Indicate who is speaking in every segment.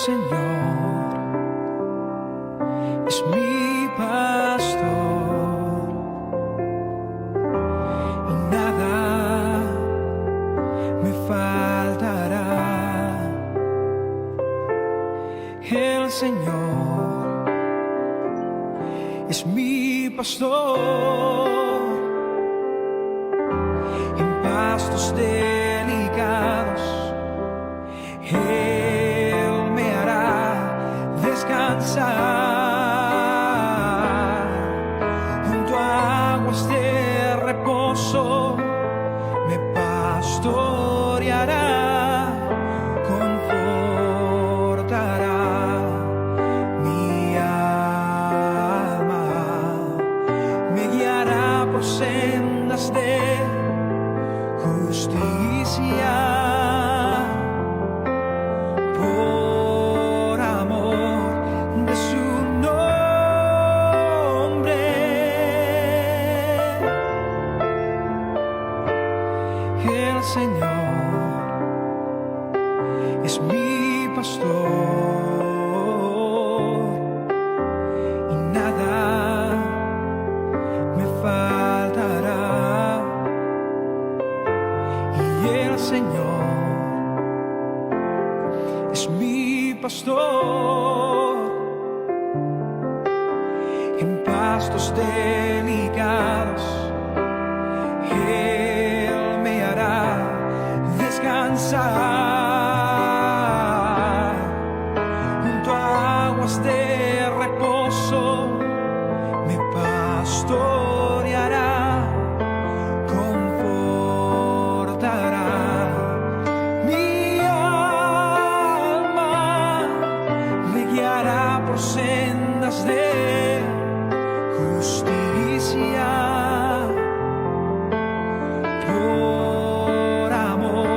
Speaker 1: Señor es mi pastor y nada me faltará. El Señor es mi pastor en pastos delicados. Él me hará descansar junto a aguas de reposo. Me pastoreará, confortará mi alma, me guiará por sendas de justicia. El Señor es mi pastor y nada me faltará. Y el Señor es mi pastor en pastos delicados. Él me hará descansar junto a aguas de reposo. Me pastoreará, confortará mi alma, me guiará por sendas de justicia. Por amor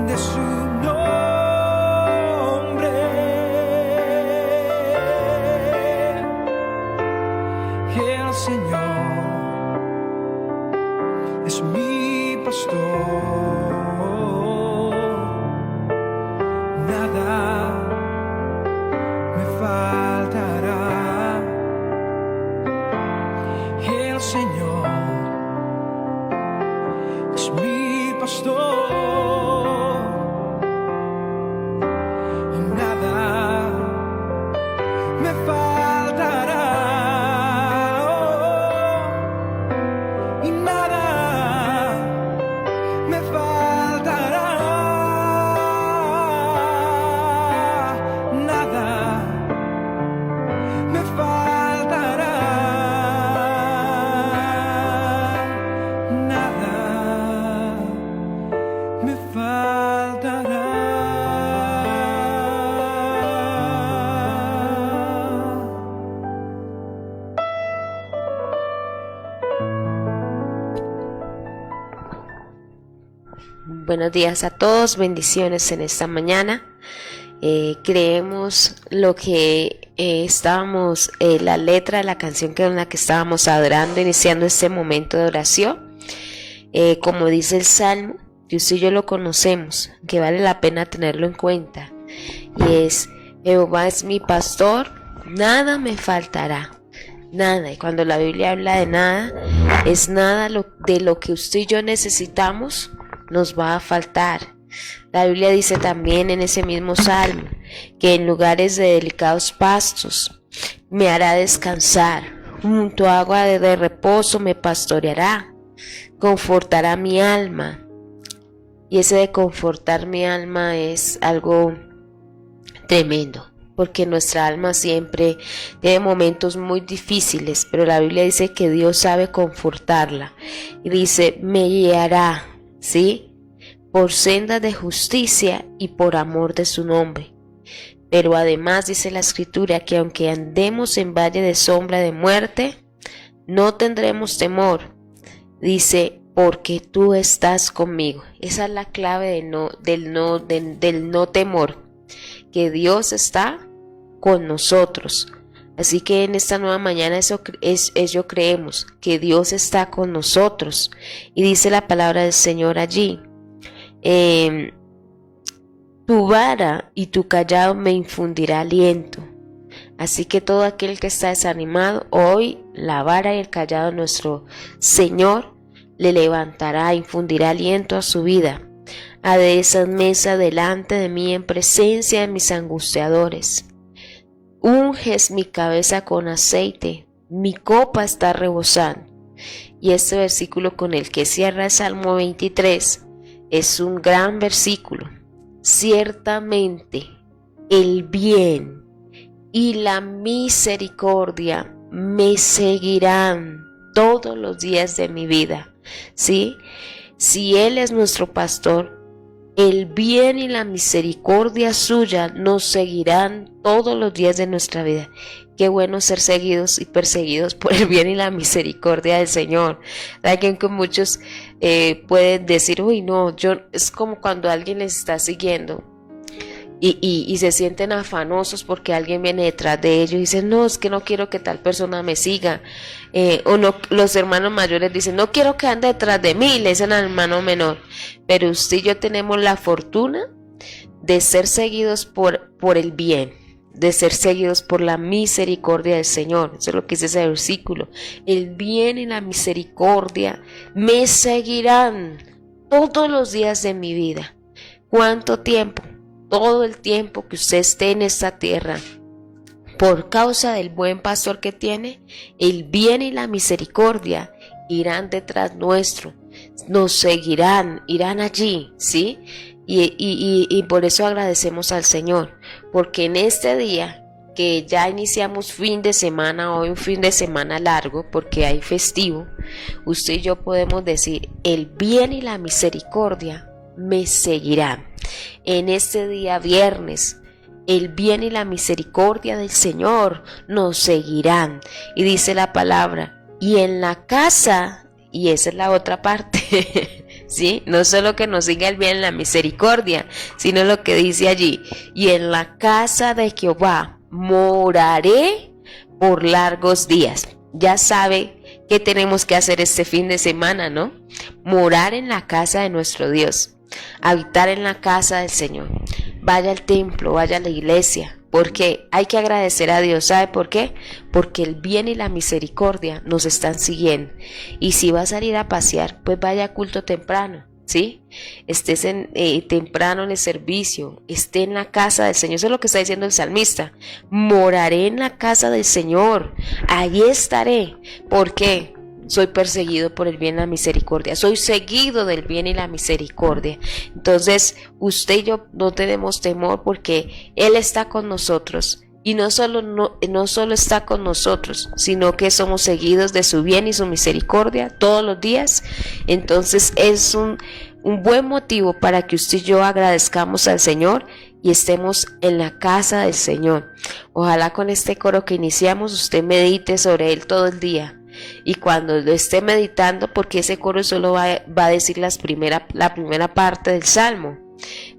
Speaker 1: de su nombre, el Señor es mi pastor, nada me faltará. El Señor es mi pastor y nada me faltará. Y nada me faltará. Nada me faltará. Nada me faltará.
Speaker 2: Buenos días a todos, bendiciones en esta mañana. Creemos lo que estábamos, la letra de la canción con la que estábamos adorando, iniciando este momento de oración. Como dice el Salmo, que usted y yo lo conocemos, que vale la pena tenerlo en cuenta, y es: Jehová es mi pastor, nada me faltará. Nada, y cuando la Biblia habla de nada, es nada de lo que usted y yo necesitamos nos va a faltar. La Biblia dice también en ese mismo Salmo que en lugares de delicados pastos me hará descansar, junto a agua de reposo me pastoreará, confortará mi alma. Y ese de confortar mi alma es algo tremendo, porque nuestra alma siempre tiene momentos muy difíciles, pero la Biblia dice que Dios sabe confortarla y dice: me guiará, ¿sí?, por sendas de justicia y por amor de su nombre. Pero además dice la Escritura que aunque andemos en valle de sombra de muerte, no tendremos temor. Dice: porque tú estás conmigo. Esa es la clave del no temor, que Dios está con nosotros. Así que en esta nueva mañana eso creemos, que Dios está con nosotros. Y dice la palabra del Señor allí, Tu vara y tu callado me infundirá aliento. Así que todo aquel que está desanimado, hoy la vara y el callado de nuestro Señor le levantará, infundirá aliento a su vida. Adesas mesa delante de mí en presencia de mis angustiadores. Unges mi cabeza con aceite, mi copa está rebosando. Y este versículo con el que cierra el Salmo 23 es un gran versículo. Ciertamente el bien y la misericordia me seguirán todos los días de mi vida. ¿Sí? Si Él es nuestro pastor, el bien y la misericordia suya nos seguirán todos los días de nuestra vida. Qué bueno ser seguidos y perseguidos por el bien y la misericordia del Señor. Alguien que muchos pueden decir, uy no, es como cuando alguien les está siguiendo y se sienten afanosos porque alguien viene detrás de ellos y dicen, no, es que no quiero que tal persona me siga. O no, los hermanos mayores dicen, no quiero que ande detrás de mí, le dicen al hermano menor. Pero usted y yo tenemos la fortuna de ser seguidos por el bien, de ser seguidos por la misericordia del Señor. Eso es lo que dice ese versículo. El bien y la misericordia me seguirán todos los días de mi vida. ¿Cuánto tiempo? Todo el tiempo que usted esté en esta tierra, por causa del buen pastor que tiene, el bien y la misericordia irán detrás nuestro, nos seguirán, irán allí, ¿sí? Y por eso agradecemos al Señor, porque en este día que ya iniciamos fin de semana, hoy un fin de semana largo, porque hay festivo, usted y yo podemos decir, el bien y la misericordia me seguirán. En este día viernes, el bien y la misericordia del Señor nos seguirán. Y dice la palabra, y en la casa, y esa es la otra parte, ¿sí? No solo que nos siga el bien y la misericordia, sino lo que dice allí, y en la casa de Jehová moraré por largos días. Ya sabe qué tenemos que hacer este fin de semana, ¿no? Morar en la casa de nuestro Dios. Habitar en la casa del Señor. Vaya al templo, vaya a la iglesia, porque hay que agradecer a Dios. ¿Sabe por qué? Porque el bien y la misericordia nos están siguiendo. Y si va a salir a pasear, pues vaya a culto temprano, ¿sí? Estés temprano en el servicio, esté en la casa del Señor. Eso es lo que está diciendo el salmista. Moraré en la casa del Señor, allí estaré. ¿Por qué? Soy perseguido por el bien y la misericordia, soy seguido del bien y la misericordia. Entonces usted y yo no tenemos temor porque Él está con nosotros. Y no solo está con nosotros, sino que somos seguidos de su bien y su misericordia todos los días. Entonces es un buen motivo para que usted y yo agradezcamos al Señor y estemos en la casa del Señor. Ojalá con este coro que iniciamos usted medite sobre Él todo el día. Y cuando lo esté meditando, porque ese coro solo va a decir la primera parte del Salmo,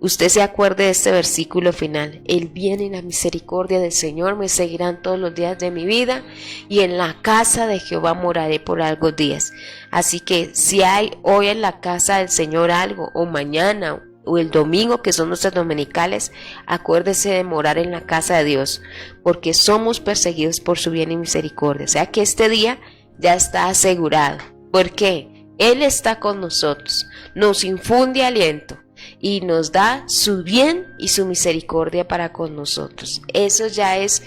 Speaker 2: usted se acuerde de este versículo final: el bien y la misericordia del Señor me seguirán todos los días de mi vida, y en la casa de Jehová moraré por largos días. Así que si hay hoy en la casa del Señor algo, o mañana o el domingo, que son nuestras dominicales, acuérdese de morar en la casa de Dios, porque somos perseguidos por su bien y misericordia. O sea que este día ya está asegurado. ¿Por qué? Él está con nosotros, nos infunde aliento y nos da su bien y su misericordia para con nosotros. Eso ya es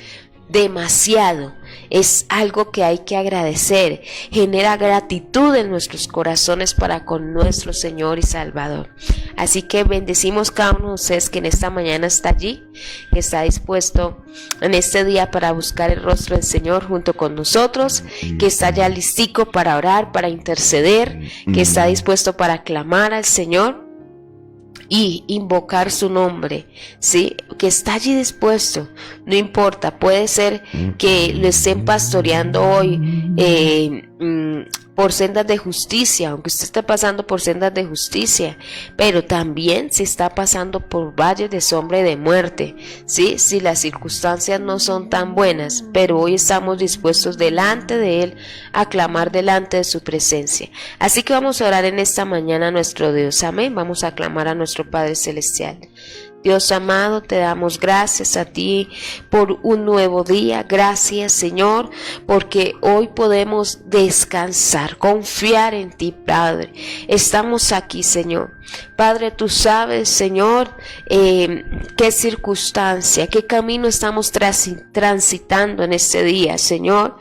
Speaker 2: demasiado, es algo que hay que agradecer, genera gratitud en nuestros corazones para con nuestro Señor y Salvador. Así que bendecimos cada uno de ustedes que en esta mañana está allí, que está dispuesto en este día para buscar el rostro del Señor junto con nosotros, que está ya listico para orar, para interceder, que está dispuesto para clamar al Señor y invocar su nombre, ¿sí? Que está allí dispuesto. No importa, puede ser que lo estén pastoreando hoy por sendas de justicia, aunque usted esté pasando por sendas de justicia, pero también se está pasando por valles de sombra y de muerte, ¿sí? Si las circunstancias no son tan buenas, pero hoy estamos dispuestos delante de Él a clamar delante de su presencia. Así que vamos a orar en esta mañana a nuestro Dios, amén. Vamos a clamar a nuestro Padre Celestial. Dios amado, te damos gracias a ti por un nuevo día. Gracias, Señor, porque hoy podemos descansar, confiar en ti, Padre. Estamos aquí, Señor. Padre, tú sabes, Señor, qué circunstancia, qué camino estamos transitando en este día, Señor.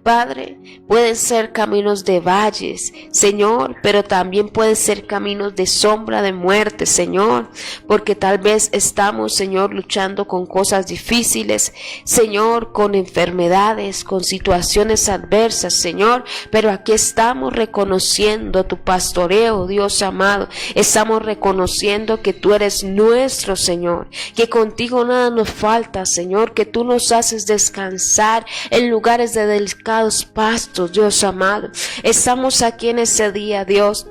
Speaker 2: Padre, pueden ser caminos de valles, Señor, pero también pueden ser caminos de sombra de muerte, Señor, porque tal vez estamos, Señor, luchando con cosas difíciles, Señor, con enfermedades, con situaciones adversas, Señor, pero aquí estamos reconociendo tu pastoreo, Dios amado. Estamos reconociendo que tú eres nuestro Señor, que contigo nada nos falta, Señor, que tú nos haces descansar en lugares de delicados pastos, Dios amado. Estamos aquí en ese día, Dios,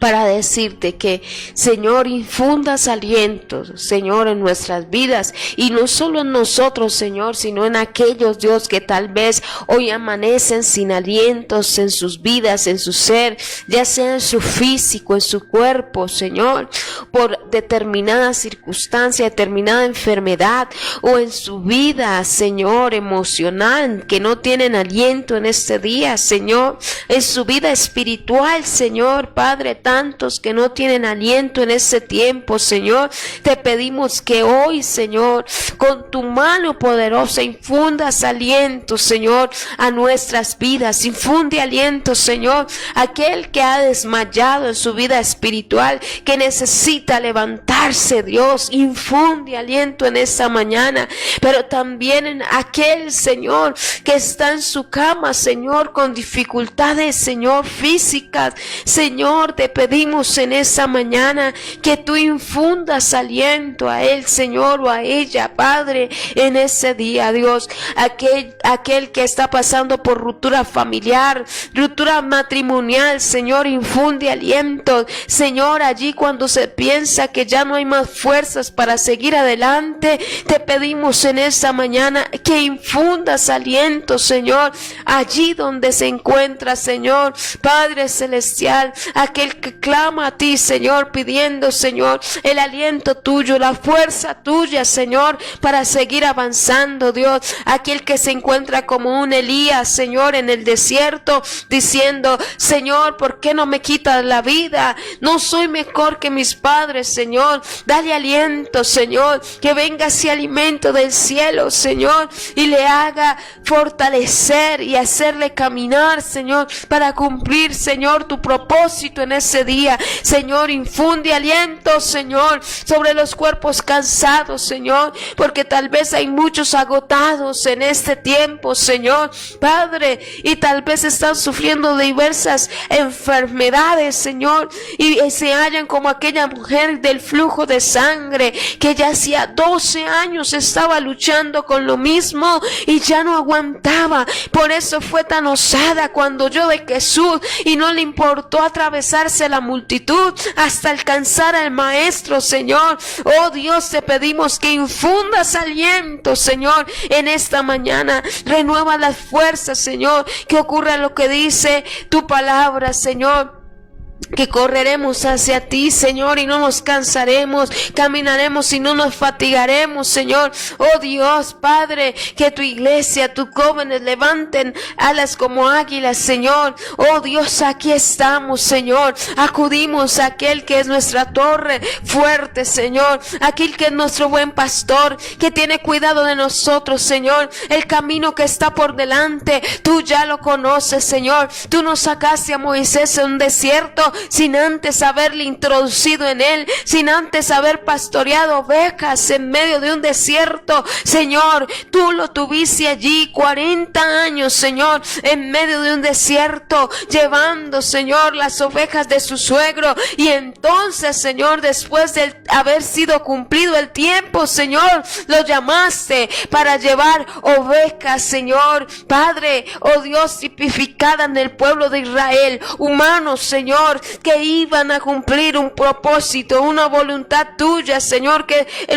Speaker 2: para decirte que, Señor, infundas aliento, Señor, en nuestras vidas, y no solo en nosotros, Señor, sino en aquellos, Dios, que tal vez hoy amanecen sin alientos en sus vidas, en su ser, ya sea en su físico, en su cuerpo, Señor, por determinada circunstancia, determinada enfermedad, o en su vida, Señor, emocional, que no tienen aliento en este día, Señor, en su vida espiritual, Señor, Padre, tantos que no tienen aliento en este tiempo, Señor. Te pedimos que hoy, Señor, con tu mano poderosa infundas aliento, Señor, a nuestras vidas. Infunde aliento, Señor, aquel que ha desmayado en su vida espiritual, que necesita levantarse, Dios. Infunde aliento en esta mañana, pero también en aquel, Señor, que está en su cama, Señor, con dificultades, Señor, físicas. Señor, te pedimos en esa mañana que tú infundas aliento a él, Señor, o a ella, Padre, en ese día, Dios. Aquel que está pasando por ruptura familiar, ruptura matrimonial, Señor, infunde aliento, Señor, allí cuando se piensa que ya no hay más fuerzas para seguir adelante, te pedimos en esa mañana que infundas aliento, Señor, allí donde se encuentra, Señor, Padre celestial, aquel que clama a ti, Señor, pidiendo, Señor, el aliento tuyo, la fuerza tuya, Señor, para seguir avanzando, Dios. Aquel que se encuentra como un Elías, Señor, en el desierto, diciendo, Señor, ¿por qué no me quitas la vida? No soy mejor que mis padres, Señor. Dale aliento, Señor, que venga ese alimento del cielo, Señor, y le haga fortalecer y hacerle caminar, Señor, para cumplir, Señor, tu propósito en ese día. Señor, infunde aliento, Señor, sobre los cuerpos cansados, Señor, porque tal vez hay muchos agotados en este tiempo, Señor, Padre, y tal vez están sufriendo diversas enfermedades, Señor, y se hallan como aquella mujer del flujo de sangre que ya hacía 12 años estaba luchando con lo mismo y ya no aguantaba. Por eso fue tan osada cuando oyó de Jesús y no le importó atravesarse la multitud hasta alcanzar al Maestro, Señor. Oh Dios, te pedimos que infundas aliento, Señor, en esta mañana. Renueva las fuerzas, Señor, que ocurra lo que dice tu palabra, Señor, que correremos hacia ti, Señor, y no nos cansaremos, caminaremos y no nos fatigaremos, Señor. Oh Dios, Padre, que tu iglesia, tus jóvenes levanten alas como águilas, Señor. Oh Dios, aquí estamos, Señor. Acudimos a aquel que es nuestra torre fuerte, Señor, aquel que es nuestro buen pastor, que tiene cuidado de nosotros, Señor. El camino que está por delante, tú ya lo conoces, Señor. Tú nos sacaste a Moisés en un desierto sin antes haberle introducido en él, sin antes haber pastoreado ovejas en medio de un desierto, Señor. Tú lo tuviste allí 40 años, Señor, en medio de un desierto, llevando, Señor, las ovejas de su suegro. Y entonces, Señor, después de haber sido cumplido el tiempo, Señor, lo llamaste para llevar ovejas, Señor, Padre, oh Dios, tipificada en el pueblo de Israel, humanos, Señor, Señor, que iban a cumplir un propósito, una voluntad tuya, Señor,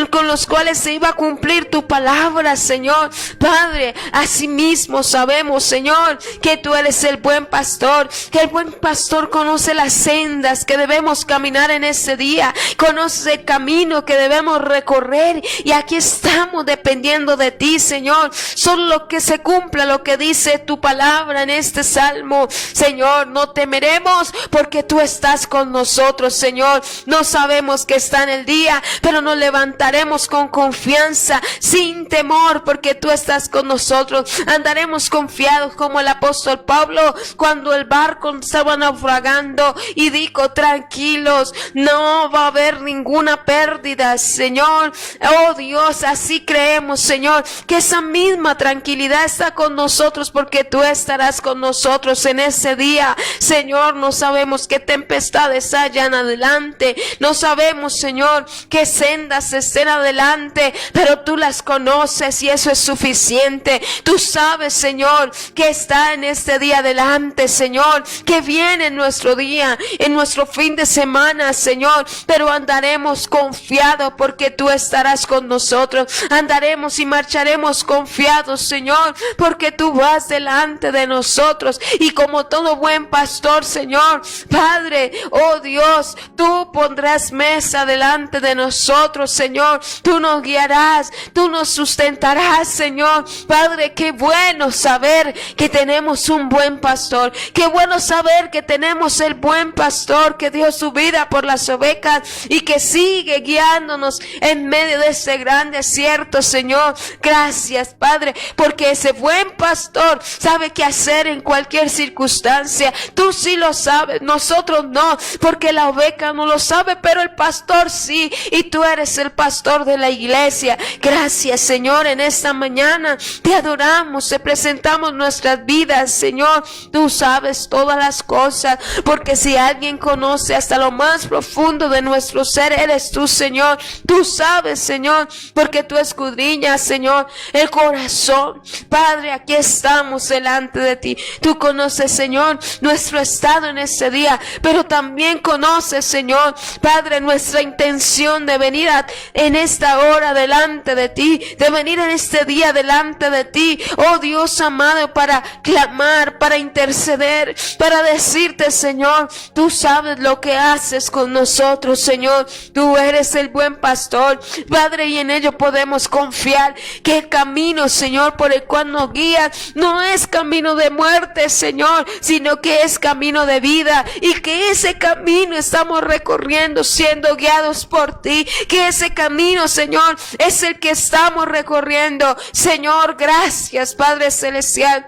Speaker 2: con los cuales se iba a cumplir tu palabra, Señor. Padre, asimismo sabemos, Señor, que tú eres el buen pastor, que el buen pastor conoce las sendas que debemos caminar en ese día, conoce el camino que debemos recorrer, y aquí estamos dependiendo de ti, Señor. Solo que se cumpla lo que dice tu palabra en este salmo, Señor. No temeremos porque tú estás con nosotros, Señor. No sabemos que está en el día, pero nos levantaremos con confianza, sin temor, porque tú estás con nosotros. Andaremos confiados como el apóstol Pablo cuando el barco estaba naufragando y dijo: tranquilos, no va a haber ninguna pérdida, Señor. Oh Dios, así creemos, Señor, que esa misma tranquilidad está con nosotros, porque tú estarás con nosotros en ese día, Señor. No sabemos qué tempestades hayan adelante, no sabemos, Señor, qué sendas estén adelante, pero tú las conoces y eso es suficiente. Tú sabes, Señor, que está en este día adelante, Señor, que viene en nuestro día, en nuestro fin de semana, Señor, pero andaremos confiados porque tú estarás con nosotros. Andaremos y marcharemos confiados, Señor, porque tú vas delante de nosotros, y como todo buen pastor, Señor, Padre, oh Dios, tú pondrás mesa delante de nosotros, Señor. Tú nos guiarás, tú nos sustentarás, Señor. Padre, qué bueno saber que tenemos un buen pastor, qué bueno saber que tenemos el buen pastor que dio su vida por las ovejas y que sigue guiándonos en medio de este gran desierto, Señor. Gracias, Padre, porque ese buen pastor sabe qué hacer en cualquier circunstancia. Tú sí lo sabes, nosotros no, porque la oveja no lo sabe, pero el pastor sí, y tú eres el pastor de la iglesia. Gracias, Señor, en esta mañana te adoramos, te presentamos nuestras vidas, Señor. Tú sabes todas las cosas, porque si alguien conoce hasta lo más profundo de nuestro ser, eres tú, Señor. Tú sabes, Señor, porque tú escudriñas, Señor, el corazón. Padre, aquí estamos delante de ti. Tú conoces, Señor, nuestro estado en este día, pero también conoces, Señor, Padre, nuestra intención de venir en esta hora delante de ti, de venir en este día delante de ti, oh Dios amado, para clamar, para interceder, para decirte, Señor, tú sabes lo que haces con nosotros, Señor. Tú eres el buen pastor, Padre, y en ello podemos confiar, que el camino, Señor, por el cual nos guías no es camino de muerte, Señor, sino que es camino de vida, y que ese camino estamos recorriendo siendo guiados por ti, que ese camino, Señor, es el que estamos recorriendo. Señor, gracias, Padre Celestial.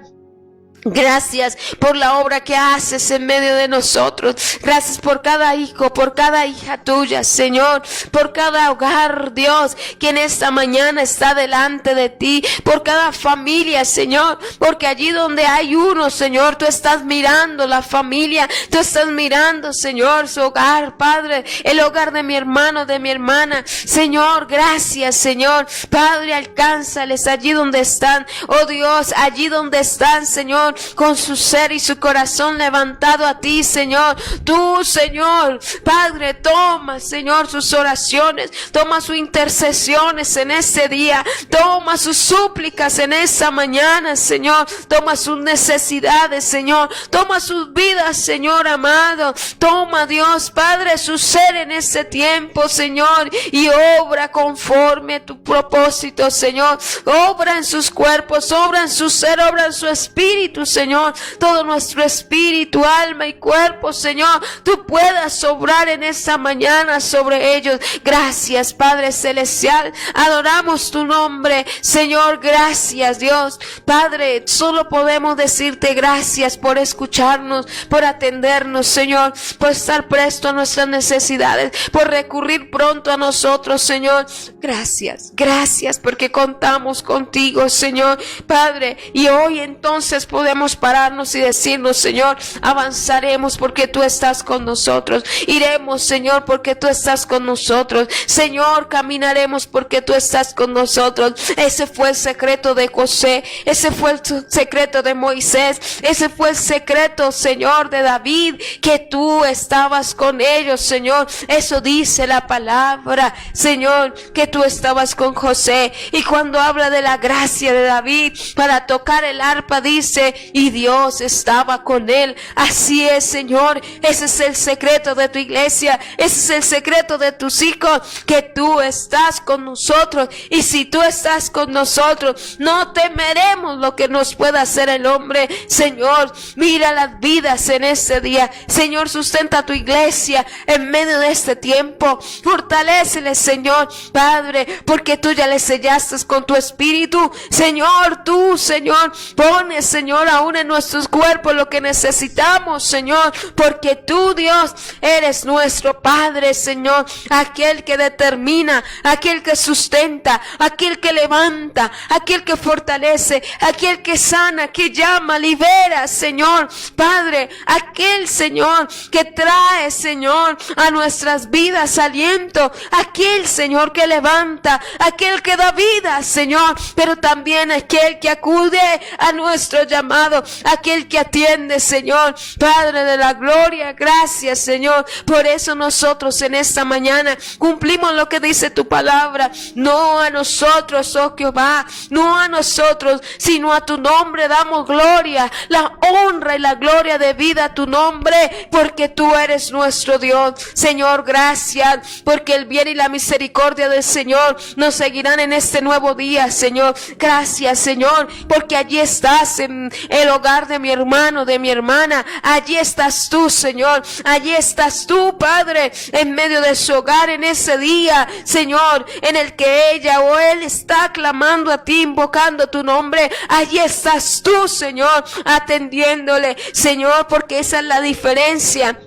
Speaker 2: Gracias por la obra que haces en medio de nosotros. Gracias por cada hijo, por cada hija tuya, Señor, por cada hogar, Dios, que en esta mañana está delante de ti, por cada familia, Señor, porque allí donde hay uno, Señor, tú estás mirando la familia, tú estás mirando, Señor, su hogar, Padre, el hogar de mi hermano, de mi hermana. Señor, gracias, Señor. Padre, alcánzales allí donde están, oh Dios, allí donde están, Señor, con su ser y su corazón levantado a ti, Señor. Tú, Señor, Padre, toma, Señor, sus oraciones, toma sus intercesiones en ese día, toma sus súplicas en esa mañana, Señor, toma sus necesidades, Señor, toma sus vidas, Señor amado, toma, Dios, Padre, su ser en ese tiempo, Señor, y obra conforme a tu propósito, Señor. Obra en sus cuerpos, obra en su ser, obra en su espíritu, Señor. Todo nuestro espíritu, alma y cuerpo, Señor, tú puedas obrar en esta mañana sobre ellos. Gracias, Padre Celestial. Adoramos tu nombre, Señor. Gracias, Dios. Padre, solo podemos decirte gracias por escucharnos, por atendernos, Señor, por estar presto a nuestras necesidades, por recurrir pronto a nosotros, Señor. Gracias porque contamos contigo, Señor, Padre, y hoy entonces podemos podemos pararnos y decirnos, Señor, avanzaremos porque tú estás con nosotros. Iremos, Señor, porque tú estás con nosotros. Señor, caminaremos porque tú estás con nosotros. Ese fue el secreto de José. Ese fue el secreto de Moisés. Ese fue el secreto, Señor, de David, que tú estabas con ellos, Señor. Eso dice la palabra, Señor, que tú estabas con José. Y cuando habla de la gracia de David para tocar el arpa, dice, y Dios estaba con él. Así es, Señor. Ese es el secreto de tu iglesia. Ese es el secreto de tus hijos, que tú estás con nosotros. Y si tú estás con nosotros, no temeremos lo que nos pueda hacer el hombre. Señor, mira las vidas en este día. Señor, sustenta tu iglesia en medio de este tiempo. Fortaléceles, Señor, Padre, porque tú ya les sellaste con tu espíritu. Señor, tú, Señor, pones, Señor, aún en nuestros cuerpos lo que necesitamos, Señor, porque tú, Dios, eres nuestro Padre, Señor, aquel que determina, aquel que sustenta, aquel que levanta, aquel que fortalece, aquel que sana, que llama, libera, Señor, Padre, aquel, Señor, que trae, Señor, a nuestras vidas aliento, aquel, Señor, que levanta, aquel que da vida, Señor, pero también aquel que acude a nuestro llamado, aquel que atiende, Señor, Padre de la gloria. Gracias, Señor. Por eso nosotros en esta mañana cumplimos lo que dice tu palabra. No a nosotros, oh Jehová, no a nosotros, sino a tu nombre damos gloria, la honra y la gloria de vida a tu nombre, porque tú eres nuestro Dios. Señor, gracias, porque el bien y la misericordia del Señor nos seguirán en este nuevo día, Señor. Gracias, Señor, porque allí estás en el hogar de mi hermano, de mi hermana. Allí estás tú, Señor. Allí estás tú, Padre, en medio de su hogar en ese día, Señor, en el que ella o él está clamando a ti, invocando tu nombre. Allí estás tú, Señor, atendiéndole, Señor, porque esa es la diferencia.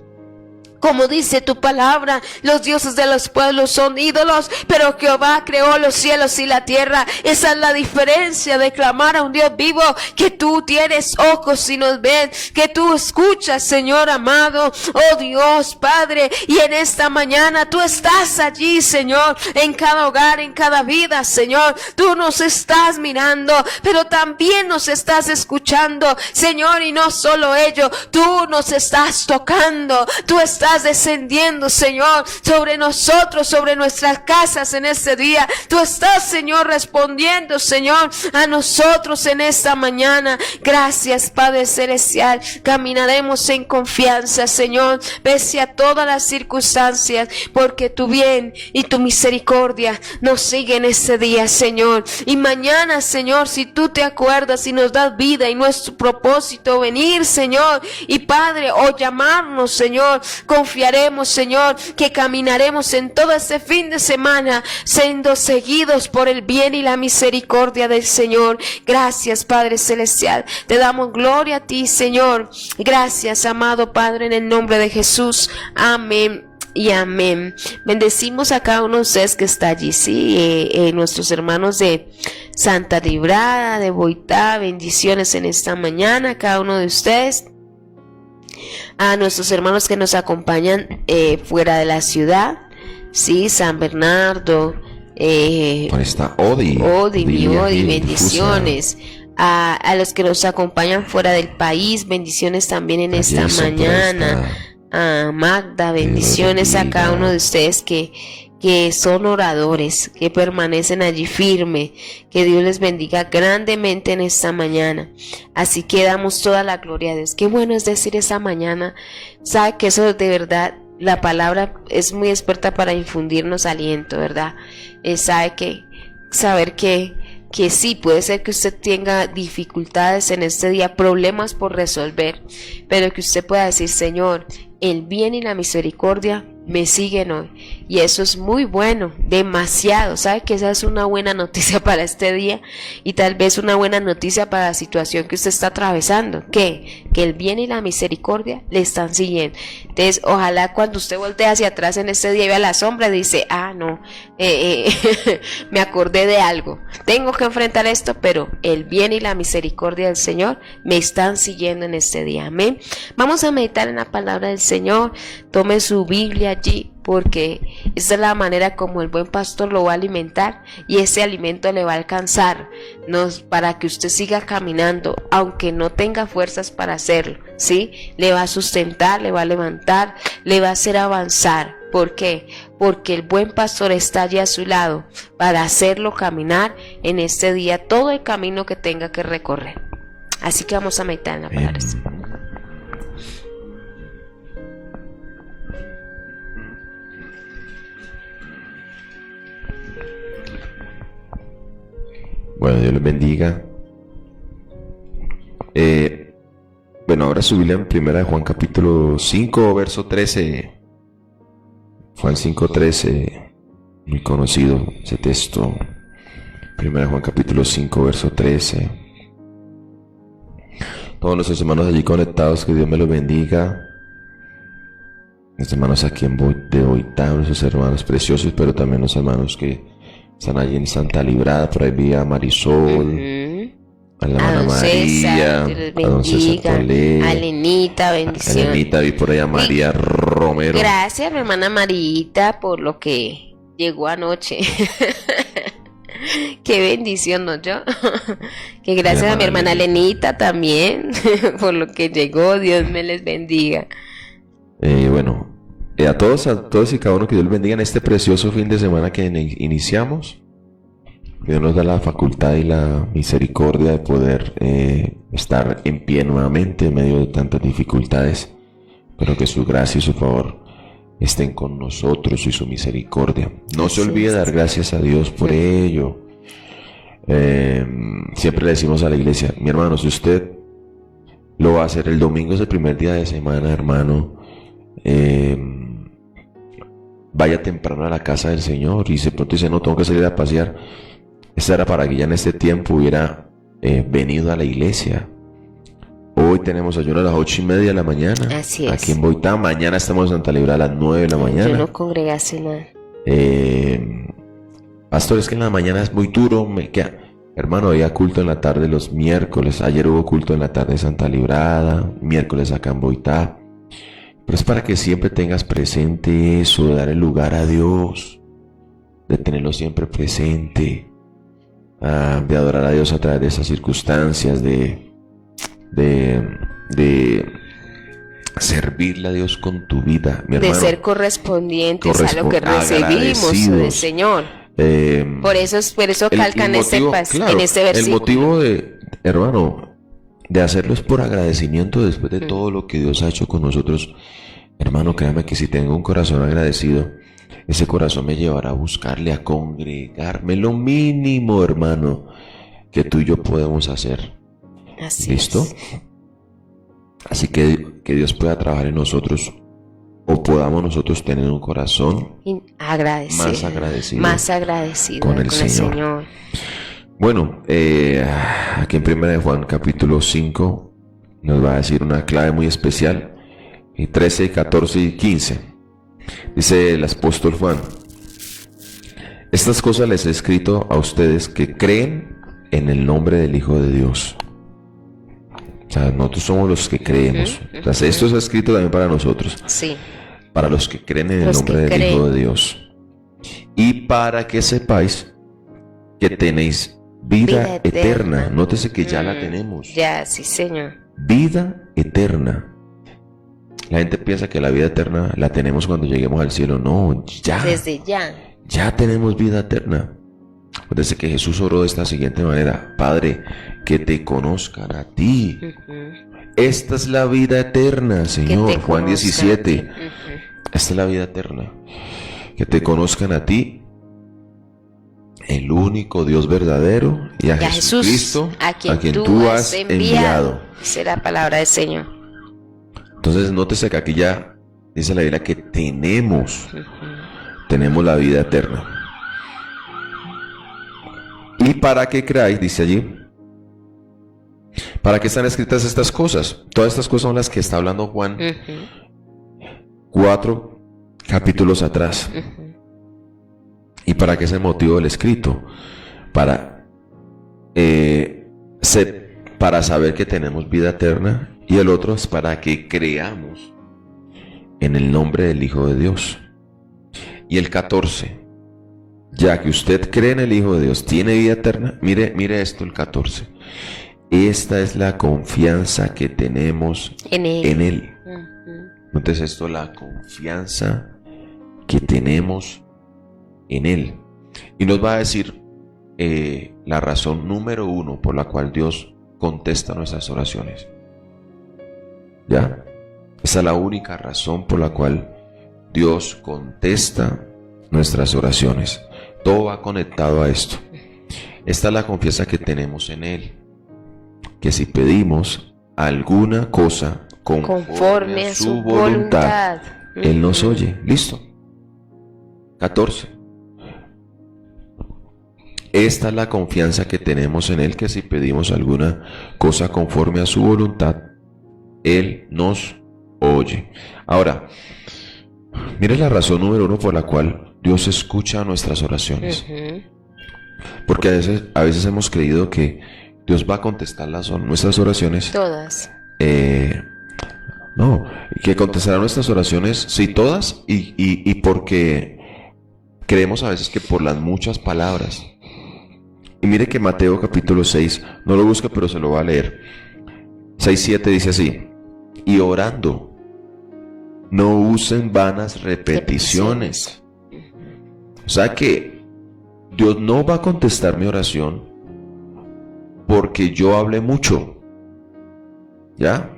Speaker 2: Como dice tu palabra, los dioses de los pueblos son ídolos, pero Jehová creó los cielos y la tierra. Esa es la diferencia de clamar a un Dios vivo, que tú tienes ojos y nos ves, que tú escuchas, Señor amado, oh Dios Padre, y en esta mañana tú estás allí, Señor, en cada hogar, en cada vida, Señor. Tú nos estás mirando, pero también nos estás escuchando, Señor, y no solo ello, tú nos estás tocando, tú estás descendiendo, Señor, sobre nosotros, sobre nuestras casas en este día. Tú estás, Señor, respondiendo, Señor, a nosotros en esta mañana. Gracias, Padre Celestial. Caminaremos en confianza, Señor, pese a todas las circunstancias, porque tu bien y tu misericordia nos siguen este día, Señor. Y mañana, Señor, si tú te acuerdas y nos das vida y nuestro propósito venir, Señor, y Padre, o llamarnos, Señor, confiaremos, Señor, que caminaremos en todo este fin de semana siendo seguidos por el bien y la misericordia del Señor. Gracias, Padre Celestial. Te damos gloria a ti, Señor. Gracias, amado Padre, en el nombre de Jesús. Amén y amén. Bendecimos a cada uno de ustedes que está allí, sí, nuestros hermanos de Santa Librada, de Boitá, bendiciones en esta mañana, cada uno de ustedes. A nuestros hermanos que nos acompañan fuera de la ciudad, sí, San Bernardo,
Speaker 3: por esta Odi,
Speaker 2: bendiciones. A los que nos acompañan fuera del país, bendiciones también en esta mañana. A Magda, bendiciones a cada uno de ustedes que son oradores, que permanecen allí firme. Que Dios les bendiga grandemente en esta mañana. Así que damos toda la gloria a Dios. Qué bueno es decir esta mañana. Sabe que eso de verdad, la palabra es muy experta para infundirnos aliento, ¿verdad? Saber que sí, puede ser que usted tenga dificultades en este día, problemas por resolver, pero que usted pueda decir, Señor, el bien y la misericordia me siguen hoy. Y eso es muy bueno, demasiado. ¿Sabe que esa es una buena noticia para este día? Y tal vez una buena noticia para la situación que usted está atravesando. Que el bien y la misericordia le están siguiendo. Entonces, ojalá cuando usted voltee hacia atrás en este día y vea la sombra, dice, no, me acordé de algo. Tengo que enfrentar esto, pero el bien y la misericordia del Señor me están siguiendo en este día. Amén. Vamos a meditar en la palabra del Señor. Tome su Biblia allí, porque esta es la manera como el buen pastor lo va a alimentar, y ese alimento le va a alcanzar para que usted siga caminando, aunque no tenga fuerzas para hacerlo, ¿sí? Le va a sustentar, le va a levantar, le va a hacer avanzar. ¿Por qué? Porque el buen pastor está allí a su lado para hacerlo caminar en este día todo el camino que tenga que recorrer. Así que vamos a meditar en la palabra.
Speaker 3: Bueno, Dios les bendiga. Bueno, ahora subirle en primera de Juan capítulo 5, verso 13. Juan 5:13, muy conocido ese texto. Primera de Juan capítulo 5, verso 13. Todos nuestros hermanos allí conectados, que Dios me los bendiga. Nuestros hermanos aquí en de Boitá, nuestros hermanos preciosos, pero también los hermanos que están allí en Santa Librada, por ahí vi a Marisol, a la hermana María, a don César Tolé,
Speaker 2: a Lenita, bendiciones.
Speaker 3: A Lenita, vi por ahí a María Romero.
Speaker 2: Gracias, mi hermana Marita, por lo que llegó anoche. Qué bendición, ¿no? Yo. Que gracias a mi hermana Lenita también por lo que llegó. Dios me les bendiga.
Speaker 3: Bueno, a todos y cada uno, que Dios les bendiga en este precioso fin de semana que iniciamos. Dios nos da la facultad y la misericordia de poder estar en pie nuevamente en medio de tantas dificultades, pero que su gracia y su favor estén con nosotros y su misericordia. No se olvide dar gracias a Dios por ello. Siempre le decimos a la iglesia, mi hermano, si usted lo va a hacer, el domingo es el primer día de semana, hermano, vaya temprano a la casa del Señor, y de pronto dice, no, tengo que salir a pasear. Esta era para que ya en este tiempo hubiera venido a la iglesia. Hoy tenemos ayuno a las 8:30 de la mañana.
Speaker 2: Así es.
Speaker 3: Aquí en Boitá. Mañana estamos en Santa Librada a las 9 de la mañana.
Speaker 2: Yo no congregase nada.
Speaker 3: Pastor, es que en la mañana es muy duro. Hermano, había culto en la tarde los miércoles. Ayer hubo culto en la tarde en Santa Librada. Miércoles acá en Boitá. Pero es para que siempre tengas presente eso, de dar el lugar a Dios, de tenerlo siempre presente, de adorar a Dios a través de esas circunstancias, de servirle a Dios con tu vida, mi hermano,
Speaker 2: de ser correspondientes a lo que recibimos del Señor. Por eso calcan en este versículo.
Speaker 3: El motivo hermano, de hacerlo es por agradecimiento después de todo lo que Dios ha hecho con nosotros. Hermano, créame que si tengo un corazón agradecido, ese corazón me llevará a buscarle, a congregarme, lo mínimo, hermano, que tú y yo podemos hacer.
Speaker 2: Así
Speaker 3: ¿Listo?
Speaker 2: Es.
Speaker 3: Así que Dios pueda trabajar en nosotros, o podamos nosotros tener un corazón más agradecido con el Señor. Bueno, aquí en 1 de Juan capítulo 5 nos va a decir una clave muy especial, y 13, 14 y 15. Dice el apóstol Juan: estas cosas les he escrito a ustedes que creen en el nombre del Hijo de Dios. O sea, nosotros somos los que creemos. O sea, esto está escrito también para nosotros.
Speaker 2: Sí.
Speaker 3: Para los que creen en el nombre del Hijo de Dios. Y para que sepáis que tenéis vida eterna. Nótese que ya la tenemos.
Speaker 2: Ya, sí, Señor.
Speaker 3: Vida eterna. La gente piensa que la vida eterna la tenemos cuando lleguemos al cielo. No, ya.
Speaker 2: Desde ya.
Speaker 3: Ya tenemos vida eterna. Desde que Jesús oró de esta siguiente manera: Padre, que te conozcan a ti. Esta es la vida eterna, Señor. Juan 17. Esta es la vida eterna. Que te conozcan a ti, el único Dios verdadero, y a Jesucristo, a quien tú has enviado.
Speaker 2: Esa es la palabra del Señor.
Speaker 3: Entonces, nótese que aquí ya dice la Biblia que tenemos la vida eterna. Y para que creáis, dice allí, ¿para qué están escritas estas cosas? Todas estas cosas son las que está hablando Juan 4 capítulos atrás. ¿Y para qué es el motivo del escrito? Para saber que tenemos vida eterna, y el otro es para que creamos en el nombre del Hijo de Dios. Y el 14, ya que usted cree en el Hijo de Dios, tiene vida eterna. Mire esto, el 14. Esta es la confianza que tenemos en Él. Entonces esto, la confianza que tenemos en Él. Y nos va a decir la razón número 1 por la cual Dios contesta nuestras oraciones. ¿Ya? Esa es la única razón por la cual Dios contesta nuestras oraciones. Todo va conectado a esto. Esta es la confianza que tenemos en Él, que si pedimos alguna cosa conforme a su voluntad, Él nos oye. ¿Listo? 14. Esta es la confianza que tenemos en Él, que si pedimos alguna cosa conforme a su voluntad, Él nos oye. Ahora, mire la razón número 1 por la cual Dios escucha nuestras oraciones. Porque a veces hemos creído que Dios va a contestar nuestras oraciones.
Speaker 2: Todas.
Speaker 3: No, que contestará nuestras oraciones, sí, todas, y porque creemos a veces que por las muchas palabras. Y mire que Mateo capítulo 6, no lo busca, pero se lo va a leer. 6:7 dice así: y orando, no usen vanas repeticiones. O sea que Dios no va a contestar mi oración porque yo hablé mucho. ¿Ya?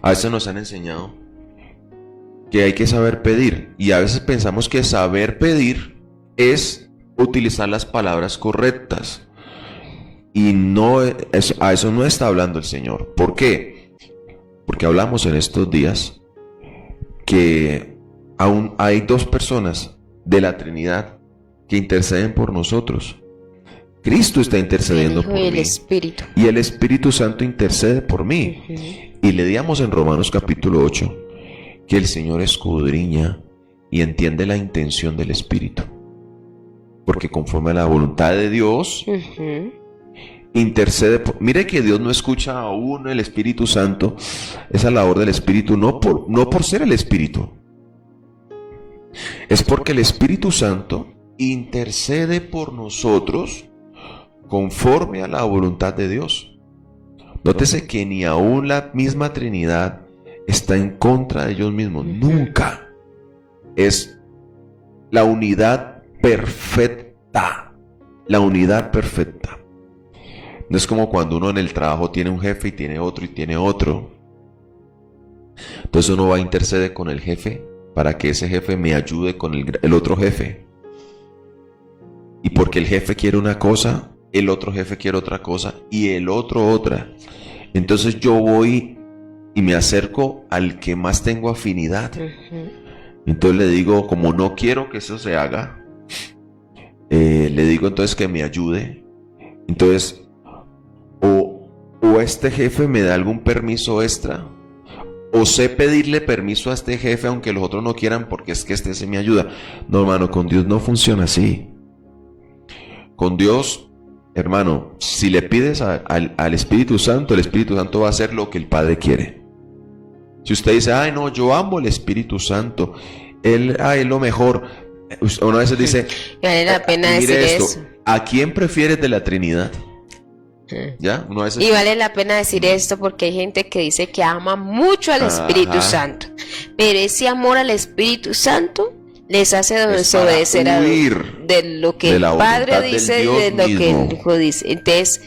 Speaker 3: A veces nos han enseñado que hay que saber pedir, y a veces pensamos que saber pedir es utilizar las palabras correctas, y no a eso no está hablando el Señor. ¿Por qué? Porque hablamos en estos días que aún hay 2 personas de la Trinidad que interceden por nosotros. Cristo está intercediendo por mí, y el Espíritu Santo intercede por mí. Y leíamos en Romanos capítulo 8 que el Señor escudriña y entiende la intención del Espíritu, porque conforme a la voluntad de Dios intercede mire que Dios no escucha a uno, el Espíritu Santo. Esa labor del Espíritu no por ser el Espíritu, es porque el Espíritu Santo intercede por nosotros conforme a la voluntad de Dios. Nótese que ni aún la misma Trinidad está en contra de ellos mismos. Nunca. Es la unidad perfecta. La unidad perfecta. No es como cuando uno en el trabajo tiene un jefe y tiene otro y tiene otro. Entonces uno va a interceder con el jefe para que ese jefe me ayude con el otro jefe. Y porque el jefe quiere una cosa, el otro jefe quiere otra cosa y el otro otra. Entonces yo voy y me acerco al que más tengo afinidad. Entonces le digo, como no quiero que eso se haga, le digo entonces que me ayude. Entonces, o este jefe me da algún permiso extra, o sé pedirle permiso a este jefe aunque los otros no quieran, porque es que este se me ayuda. No, hermano, con Dios no funciona así. Con Dios, hermano, si le pides al Espíritu Santo, el Espíritu Santo va a hacer lo que el Padre quiere. Si usted dice, ay no, yo amo el Espíritu Santo, Él es lo mejor. Una vez dice,
Speaker 2: vale la pena decir eso.
Speaker 3: ¿A quién prefieres de la Trinidad? ¿Ya?
Speaker 2: Y vale la pena decir esto porque hay gente que dice que ama mucho al Espíritu Santo, pero ese amor al Espíritu Santo les hace desobedecer de lo que el Padre dice y de lo que el Hijo dice. Entonces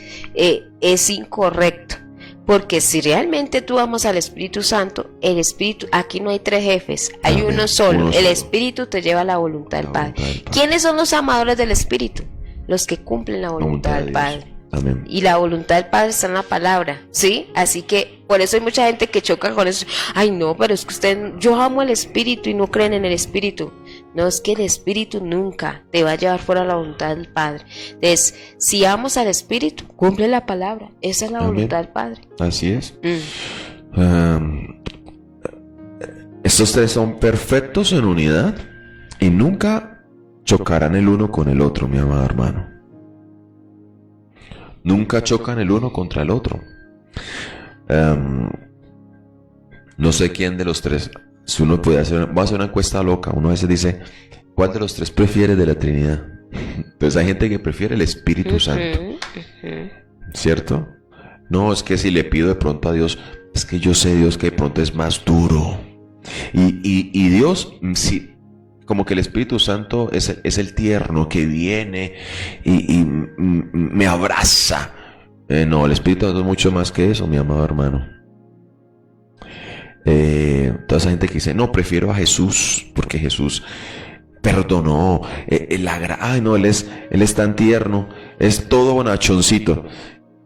Speaker 2: es incorrecto, porque si realmente tú amas al Espíritu Santo, el Espíritu, aquí no hay 3 jefes, hay uno solo. El Espíritu te lleva a la voluntad del Padre. ¿Quiénes son los amadores del Espíritu? Los que cumplen la voluntad del Padre.
Speaker 3: Amén.
Speaker 2: Y la voluntad del Padre está en la palabra, ¿sí? Así que por eso hay mucha gente que choca con eso. Ay no, pero es que yo amo el Espíritu y no creen en el Espíritu. No, es que el Espíritu nunca te va a llevar fuera la voluntad del Padre. Entonces, si amas al Espíritu, cumple la palabra. Esa es la voluntad del Padre.
Speaker 3: Así es. Estos tres son perfectos en unidad y nunca chocarán el uno con el otro, mi amado hermano. Nunca chocan el uno contra el otro. No sé quién de los tres, si uno puede hacer, voy a hacer una encuesta loca, uno a veces dice, ¿cuál de los tres prefiere de la Trinidad? Entonces hay gente que prefiere el Espíritu Santo, ¿cierto? No, es que si le pido de pronto a Dios, es que yo sé Dios que de pronto es más duro. Y Dios, sí, como que el Espíritu Santo es el tierno que viene y me abraza. No, el Espíritu Santo es mucho más que eso, mi amado hermano. Toda esa gente que dice, no, prefiero a Jesús, porque Jesús perdonó, ay no, él es tan tierno, es todo bonachoncito.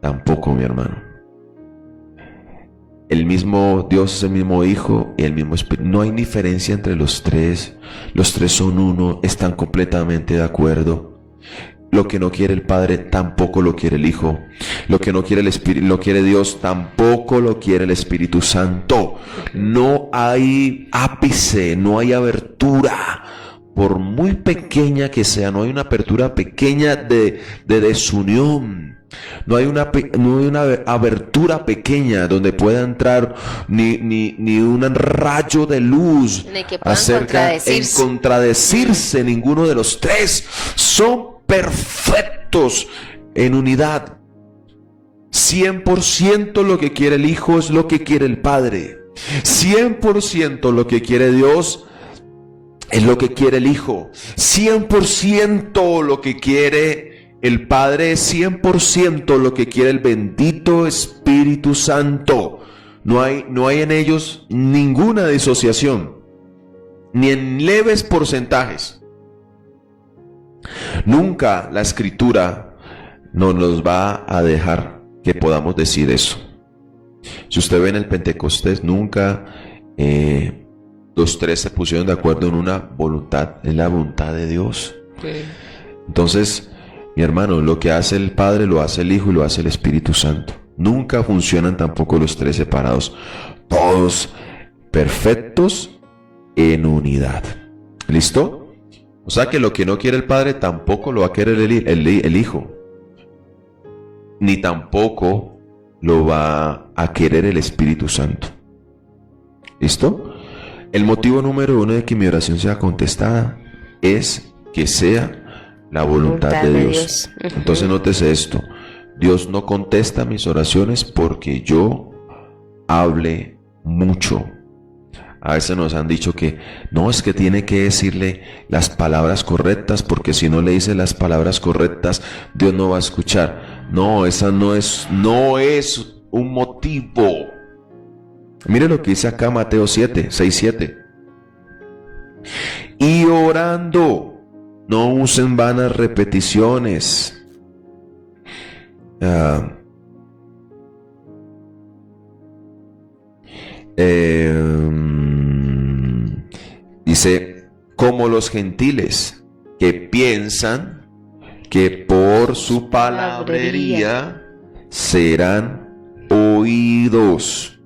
Speaker 3: Tampoco, mi hermano. El mismo Dios es el mismo Hijo y el mismo Espíritu. No hay diferencia entre los tres son uno, están completamente de acuerdo. Lo que no quiere el Padre tampoco lo quiere el Hijo. Lo que no quiere el Espíritu, lo quiere Dios, tampoco lo quiere el Espíritu Santo. No hay ápice, no hay abertura, por muy pequeña que sea, no hay una apertura pequeña de desunión. No hay una abertura pequeña donde pueda entrar ni un rayo de luz acerca en contradecirse ninguno de los tres. Son perfectos en unidad. 100% lo que quiere el Hijo es lo que quiere el Padre. 100% lo que quiere Dios es lo que quiere el Hijo. 100% lo que quiere el Padre es 100% lo que quiere el bendito Espíritu Santo. No hay en ellos ninguna disociación, ni en leves porcentajes. Nunca la Escritura no nos va a dejar que podamos decir eso. Si usted ve en el Pentecostés, nunca los tres se pusieron de acuerdo en una voluntad, en la voluntad de Dios. Entonces, mi hermano, lo que hace el Padre lo hace el Hijo y lo hace el Espíritu Santo. Nunca funcionan tampoco los tres separados. Todos perfectos en unidad. ¿Listo? O sea que lo que no quiere el Padre tampoco lo va a querer el Hijo. Ni tampoco lo va a querer el Espíritu Santo. ¿Listo? El motivo número 1 de que mi oración sea contestada es que sea la voluntad de Dios. Entonces nótese esto. Dios no contesta mis oraciones porque yo hable mucho. A veces nos han dicho que no, es que tiene que decirle las palabras correctas, porque si no le dice las palabras correctas, Dios no va a escuchar. No, esa no es un motivo. Mire lo que dice acá Mateo 6:7. Y orando, no usen vanas repeticiones. Dice, como los gentiles que piensan que por su palabrería serán oídos.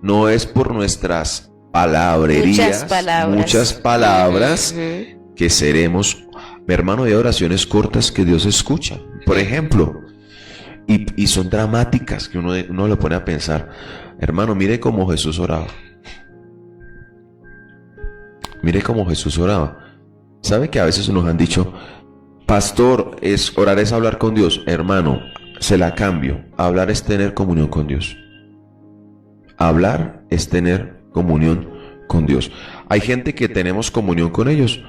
Speaker 3: No es por nuestras palabrerías, muchas palabras que seremos. Mi hermano, hay oraciones cortas que Dios escucha, por ejemplo, y son dramáticas, que uno lo pone a pensar. Hermano, mire cómo Jesús oraba. Mire cómo Jesús oraba. ¿Sabe que a veces nos han dicho, pastor, orar es hablar con Dios? Hermano, se la cambio. Hablar es tener comunión con Dios. Hablar es tener comunión con Dios. Hay gente que tenemos comunión con ellos.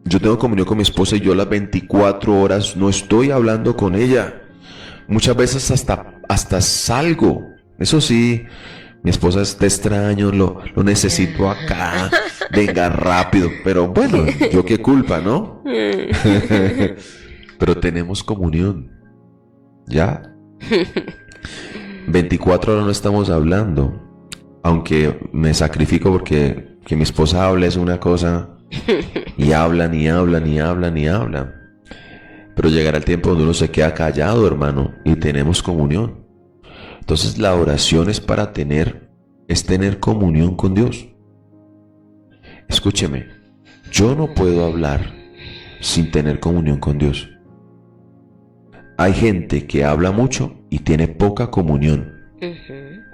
Speaker 3: Yo tengo comunión con mi esposa y yo las 24 horas no estoy hablando con ella. Muchas veces hasta salgo. Eso sí, mi esposa te extraño, lo necesito acá. Venga rápido. Pero bueno, yo qué culpa, ¿no? Pero tenemos comunión. ¿Ya? 24 horas no estamos hablando. Aunque me sacrifico porque que mi esposa hable es una cosa. Y hablan. Pero llegará el tiempo donde uno se queda callado, hermano, y tenemos comunión. Entonces la oración es tener comunión con Dios. Escúcheme, yo no puedo hablar sin tener comunión con Dios. Hay gente que habla mucho y tiene poca comunión.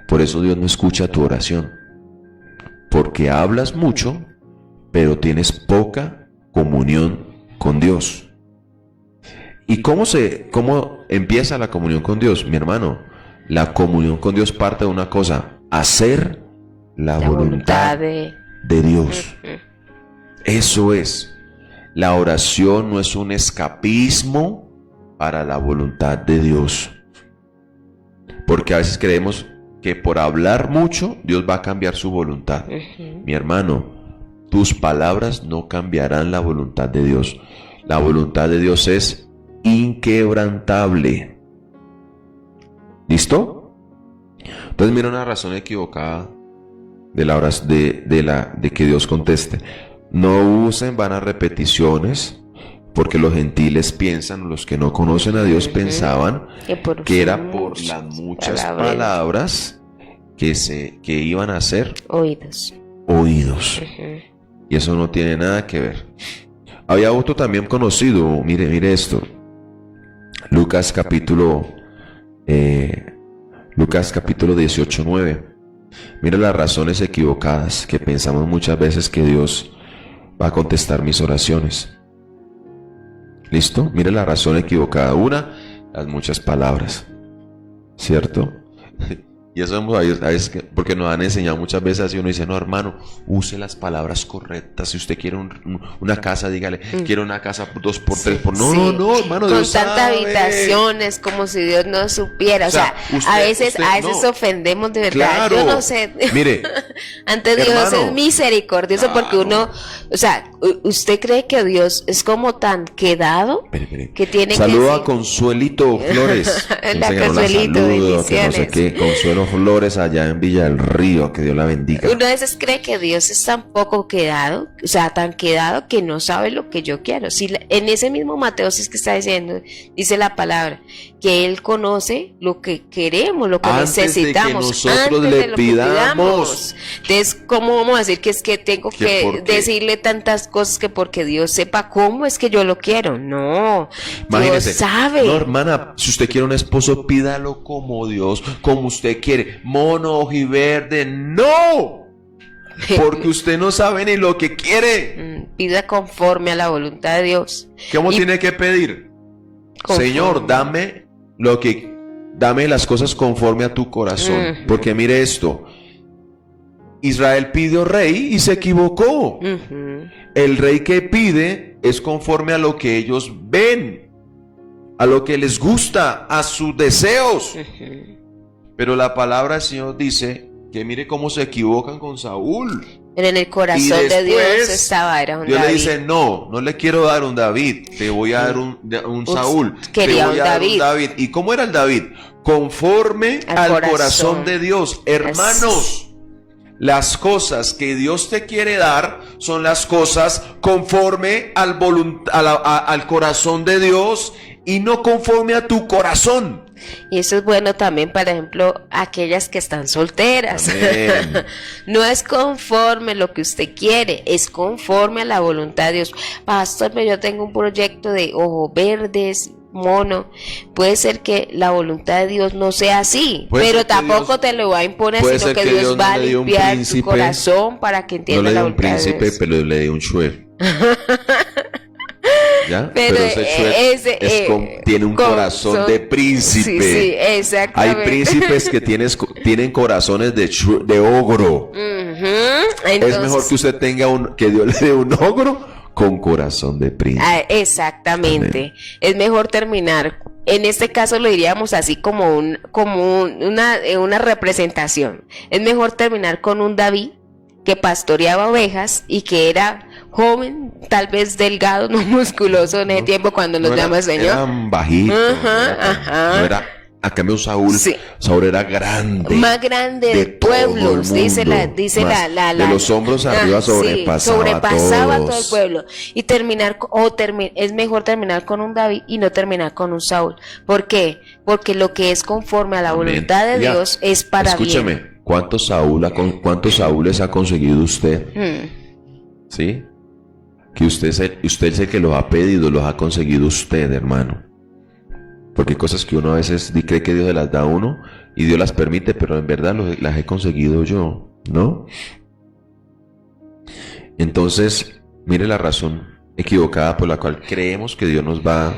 Speaker 3: Por eso Dios no escucha tu oración. Porque hablas mucho, pero tienes poca comunión con Dios. ¿Y cómo empieza la comunión con Dios, mi hermano? La comunión con Dios parte de una cosa: hacer la voluntad de Dios. Eso es. La oración no es un escapismo para la voluntad de Dios. Porque a veces creemos que por hablar mucho Dios va a cambiar su voluntad. Mi hermano, tus palabras no cambiarán la voluntad de Dios. La voluntad de Dios es inquebrantable. ¿Listo? Entonces mira una razón equivocada de que Dios conteste. No usen vanas repeticiones, porque los gentiles piensan, los que no conocen a Dios pensaban que era por las muchas palabras que iban a ser oídos. Y eso no tiene nada que ver. Había otro también conocido, mire esto. Lucas capítulo 18:9. Mira las razones equivocadas que pensamos muchas veces que Dios va a contestar mis oraciones. ¿Listo? Mira la razón equivocada. Una, las muchas palabras, ¿cierto? Y eso porque nos han enseñado muchas veces así. Uno dice, no, hermano, use las palabras correctas. Si usted quiere una casa, dígale, quiero una casa 2x3. No, hermano, Dios
Speaker 2: con tantas
Speaker 3: sabe.
Speaker 2: Habitaciones, como si Dios no supiera. O sea, a veces ofendemos de verdad.
Speaker 3: Claro. Yo
Speaker 2: no sé.
Speaker 3: Mire,
Speaker 2: ante Dios hermano, es misericordioso, porque uno, o sea, ¿usted cree que Dios es como tan quedado? Que tiene
Speaker 3: saludo a Consuelito Flores.
Speaker 2: La Consuelito, bendiciones.
Speaker 3: Que no sé qué, Consuelo Flores allá en Villa del Río, que Dios la bendiga.
Speaker 2: Uno a veces cree que Dios es tan poco quedado, o sea, tan quedado que no sabe lo que yo quiero. Si en ese mismo Mateo, si es que está diciendo, dice la palabra, que Él conoce lo que queremos, lo que necesitamos,
Speaker 3: antes de que pidamos.
Speaker 2: Entonces, ¿cómo vamos a decir que es que tengo que decirle tantas cosas que porque Dios sepa cómo es que yo lo quiero? No,
Speaker 3: imagínese,
Speaker 2: Dios sabe.
Speaker 3: No, hermana, si usted quiere un esposo, pídalo como Dios, como usted quiere. Mono, ojiverde, no, porque usted no sabe ni lo que quiere.
Speaker 2: Pida conforme a la voluntad de Dios.
Speaker 3: ¿Cómo tiene que pedir? Conforme. Señor, dame las cosas conforme a tu corazón. Porque mire esto, Israel pidió rey y se equivocó. El rey que pide es conforme a lo que ellos ven, a lo que les gusta, a sus deseos. Pero la palabra del Señor dice que mire cómo se equivocan con Saúl.
Speaker 2: Pero en el corazón de Dios era un
Speaker 3: Dios
Speaker 2: David.
Speaker 3: le dice, no le quiero dar un David, te voy a dar un Saúl.
Speaker 2: Quería
Speaker 3: te voy a dar un David. ¿Y cómo era el David? Conforme al corazón de Dios. Hermanos, las cosas que Dios te quiere dar son las cosas conforme al corazón de Dios y no conforme a tu corazón.
Speaker 2: Y eso es bueno también, por ejemplo, aquellas que están solteras. No es conforme lo que usted quiere, es conforme a la voluntad de Dios. Pastor, pero yo tengo un proyecto de ojos verdes, mono. Puede ser que la voluntad de Dios no sea así, pero tampoco te lo va a imponer, sino que Dios va a limpiar tu corazón para que entiendas la voluntad de Dios. No le dio un príncipe,
Speaker 3: pero le dio un chuer. ¿Ya?
Speaker 2: Pero ese
Speaker 3: tiene un corazón de príncipe.
Speaker 2: Sí, exactamente.
Speaker 3: Hay príncipes que tienen corazones de ogro. Entonces, es mejor que usted tenga que Dios le dé un ogro con corazón de príncipe.
Speaker 2: Exactamente. Amén. Es mejor terminar. En este caso lo diríamos así como una representación. Es mejor terminar con un David que pastoreaba ovejas y que era joven, tal vez delgado, no musculoso en ese tiempo cuando nos llama el Señor.
Speaker 3: Eran bajitos. No era, a cambio Saúl, Saúl era grande.
Speaker 2: Más grande del pueblo, dice
Speaker 3: de los hombros arriba sobrepasaba
Speaker 2: todo el pueblo. Y es mejor terminar con un David y no terminar con un Saúl. ¿Por qué? Porque lo que es conforme a la voluntad de Dios es para bien.
Speaker 3: Escúcheme, ¿cuántos Saúles ha conseguido usted? ¿sí? Que usted es el que los ha pedido, los ha conseguido usted, hermano. Porque hay cosas que uno a veces cree que Dios se las da a uno y Dios las permite, pero en verdad las he conseguido yo, ¿no? Entonces, mire la razón equivocada por la cual creemos que Dios nos va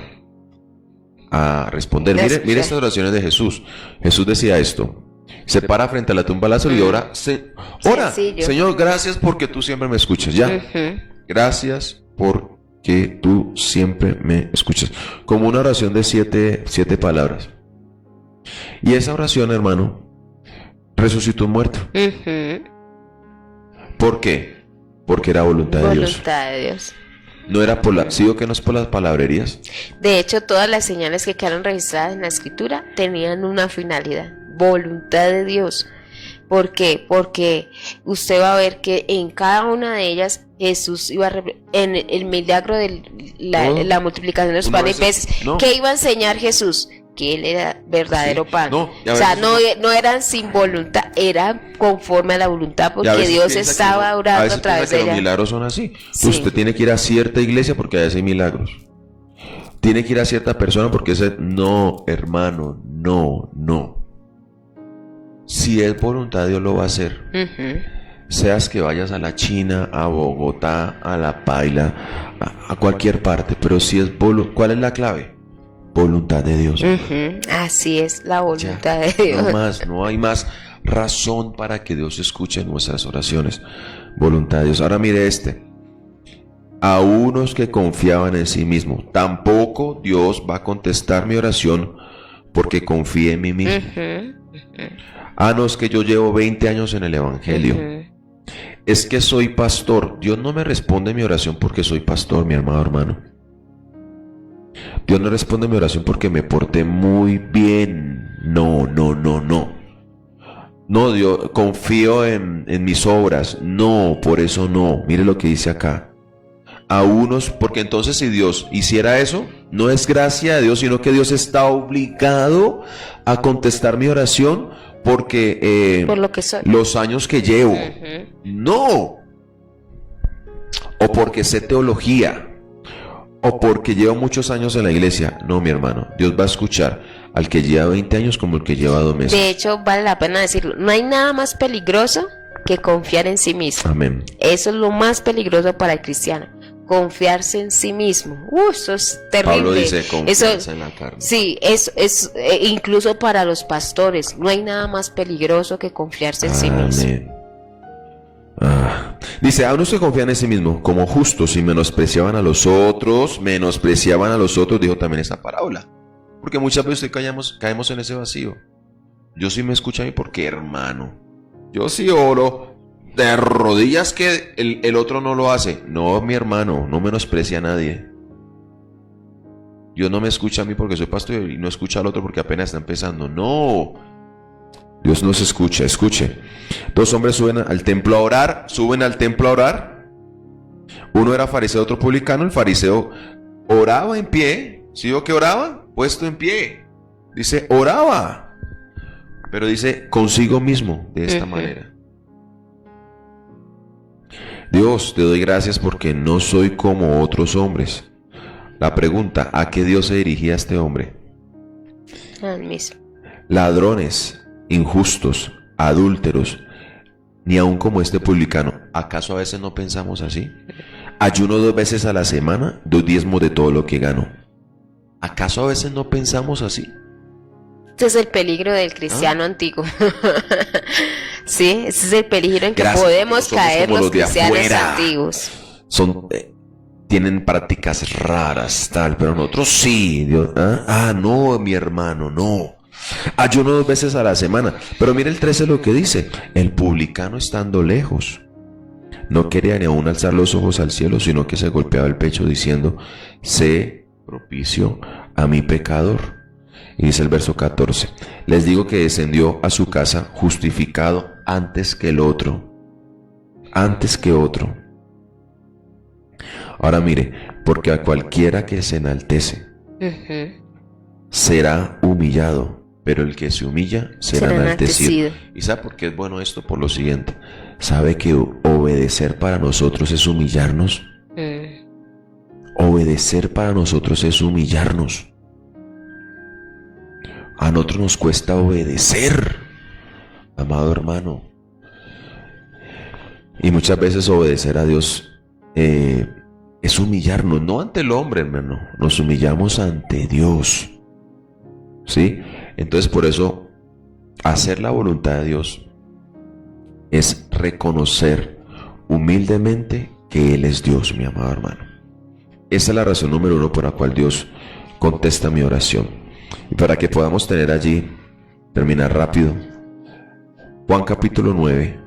Speaker 3: a responder. Mire estas oraciones de Jesús. Jesús decía esto: se para frente a la tumba de Lázaro y ora, Señor, gracias porque tú siempre me escuchas. Ya, gracias porque tú siempre me escuchas. Como una oración de siete palabras. Y esa oración, hermano, resucitó un muerto. ¿Por qué? Porque era voluntad de Dios.
Speaker 2: Voluntad de Dios.
Speaker 3: No era por la, ¿sí o que no es por las palabrerías?
Speaker 2: De hecho, todas las señales que quedaron registradas en la escritura tenían una finalidad: voluntad de Dios. ¿Por qué? Porque usted va a ver que en cada una de ellas Jesús iba en el milagro de la multiplicación de los panes y peces. ¿Qué iba a enseñar Jesús? Que él era verdadero pan. O sea, no eran sin voluntad, eran conforme a la voluntad, porque Dios estaba orando a través de ella.
Speaker 3: Los milagros son así. Usted tiene que ir a cierta iglesia porque a veces hay milagros. Tiene que ir a cierta persona porque ese... No, hermano, no. Si es voluntad, Dios lo va a hacer. Seas que vayas a la China, a Bogotá, a La Paila, a cualquier parte, pero si es ¿cuál es la clave? Voluntad de Dios.
Speaker 2: Así es, la voluntad de Dios.
Speaker 3: No hay más razón para que Dios escuche nuestras oraciones. Voluntad de Dios. Ahora mire a unos que confiaban en sí mismos. Tampoco Dios va a contestar mi oración porque confíe en mí mismo. No, es que yo llevo 20 años en el Evangelio. Es que soy pastor. Dios no me responde mi oración porque soy pastor, mi amado hermano. Dios no responde mi oración porque me porté muy bien. No. No, Dios, confío en mis obras. No, por eso no. Mire lo que dice acá. A unos, porque entonces si Dios hiciera eso, no es gracia de Dios, sino que Dios está obligado a contestar mi oración porque
Speaker 2: por lo que soy,
Speaker 3: los años que llevo. No. O porque sé teología. O porque llevo muchos años en la iglesia. No, mi hermano. Dios va a escuchar al que lleva 20 años como el que lleva 2 meses.
Speaker 2: De hecho, vale la pena decirlo. No hay nada más peligroso que confiar en sí mismo.
Speaker 3: Amén.
Speaker 2: Eso es lo más peligroso para el cristiano. Confiarse en sí mismo. Eso es terrible.
Speaker 3: Pablo dice confianza en la carne.
Speaker 2: Sí, es incluso para los pastores. No hay nada más peligroso que confiarse en sí mismo.
Speaker 3: Dice, a unos que confían en sí mismos como justos y menospreciaban a los otros, dijo también esa parábola. Porque muchas veces caemos en ese vacío. Dios sí me escucha a mí porque, hermano, yo sí oro de rodillas que el otro no lo hace. No, mi hermano, no menosprecia a nadie. Dios no me escucha a mí porque soy pastor y no escucha al otro porque apenas está empezando. No. Dios nos escucha, escuche. 2 hombres suben al templo a orar. Uno era fariseo, otro publicano. El fariseo oraba en pie. ¿Sí o que oraba? Puesto en pie. Dice, oraba. Pero dice, consigo mismo, de esta manera. Dios, te doy gracias porque no soy como otros hombres. La pregunta, ¿a qué Dios se dirigía este hombre?
Speaker 2: Al mismo.
Speaker 3: Ladrones, injustos, adúlteros, ni aun como este publicano. ¿Acaso a veces no pensamos así? Ayuno 2 veces a la semana, doy diezmo de todo lo que gano. ¿Acaso a veces no pensamos así?
Speaker 2: Este es el peligro del cristiano antiguo. Sí, ese es el peligro en que podemos caer los cristianos antiguos.
Speaker 3: Tienen prácticas raras, tal, pero nosotros sí. Dios, no, mi hermano, no. Ayuno 2 veces a la semana. Pero mire el 13 lo que dice. El publicano, estando lejos, no quería ni aún alzar los ojos al cielo, sino que se golpeaba el pecho diciendo, sé propicio a mi pecador. Y dice el verso 14, les digo que descendió a su casa justificado antes que el otro. Antes que otro. Ahora mire, porque a cualquiera que se enaltece será humillado, pero el que se humilla será enaltecido. ¿Y sabe por qué es bueno esto? Por lo siguiente, ¿Sabe que obedecer para nosotros es humillarnos? Obedecer para nosotros es humillarnos. A nosotros nos cuesta obedecer, amado hermano. Y muchas veces obedecer a Dios es humillarnos, no ante el hombre, hermano. Nos humillamos ante Dios. ¿Sí? Entonces, por eso, hacer la voluntad de Dios es reconocer humildemente que Él es Dios, mi amado hermano. Esa es la razón número 1 por la cual Dios contesta mi oración. Y para que podamos tener allí, terminar rápido, Juan capítulo 9.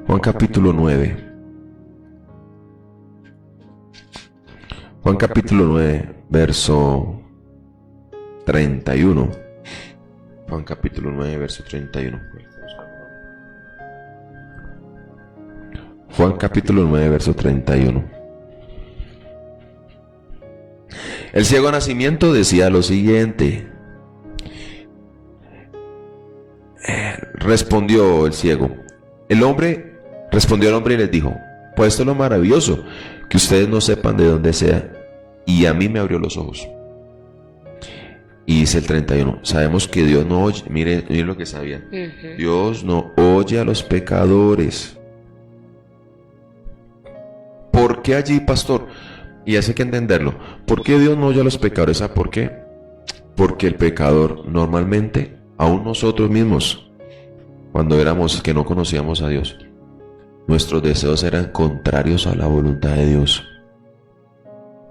Speaker 3: Juan capítulo 9. Juan capítulo 9, verso 31. Juan capítulo 9, verso 31. Juan capítulo 9, verso 31. El ciego de nacimiento decía lo siguiente. Respondió el ciego. Respondió el hombre y les dijo: pues esto es lo maravilloso, que ustedes no sepan de dónde sea, y a mí me abrió los ojos. Y dice el 31, sabemos que Dios no oye, mire lo que sabían. Dios no oye a los pecadores. ¿Por qué allí, pastor? Y eso hay que entenderlo. ¿Por qué Dios no oye a los pecadores? ¿Sabe por qué? Porque el pecador normalmente, aún nosotros mismos, cuando éramos que no conocíamos a Dios, nuestros deseos eran contrarios a la voluntad de Dios.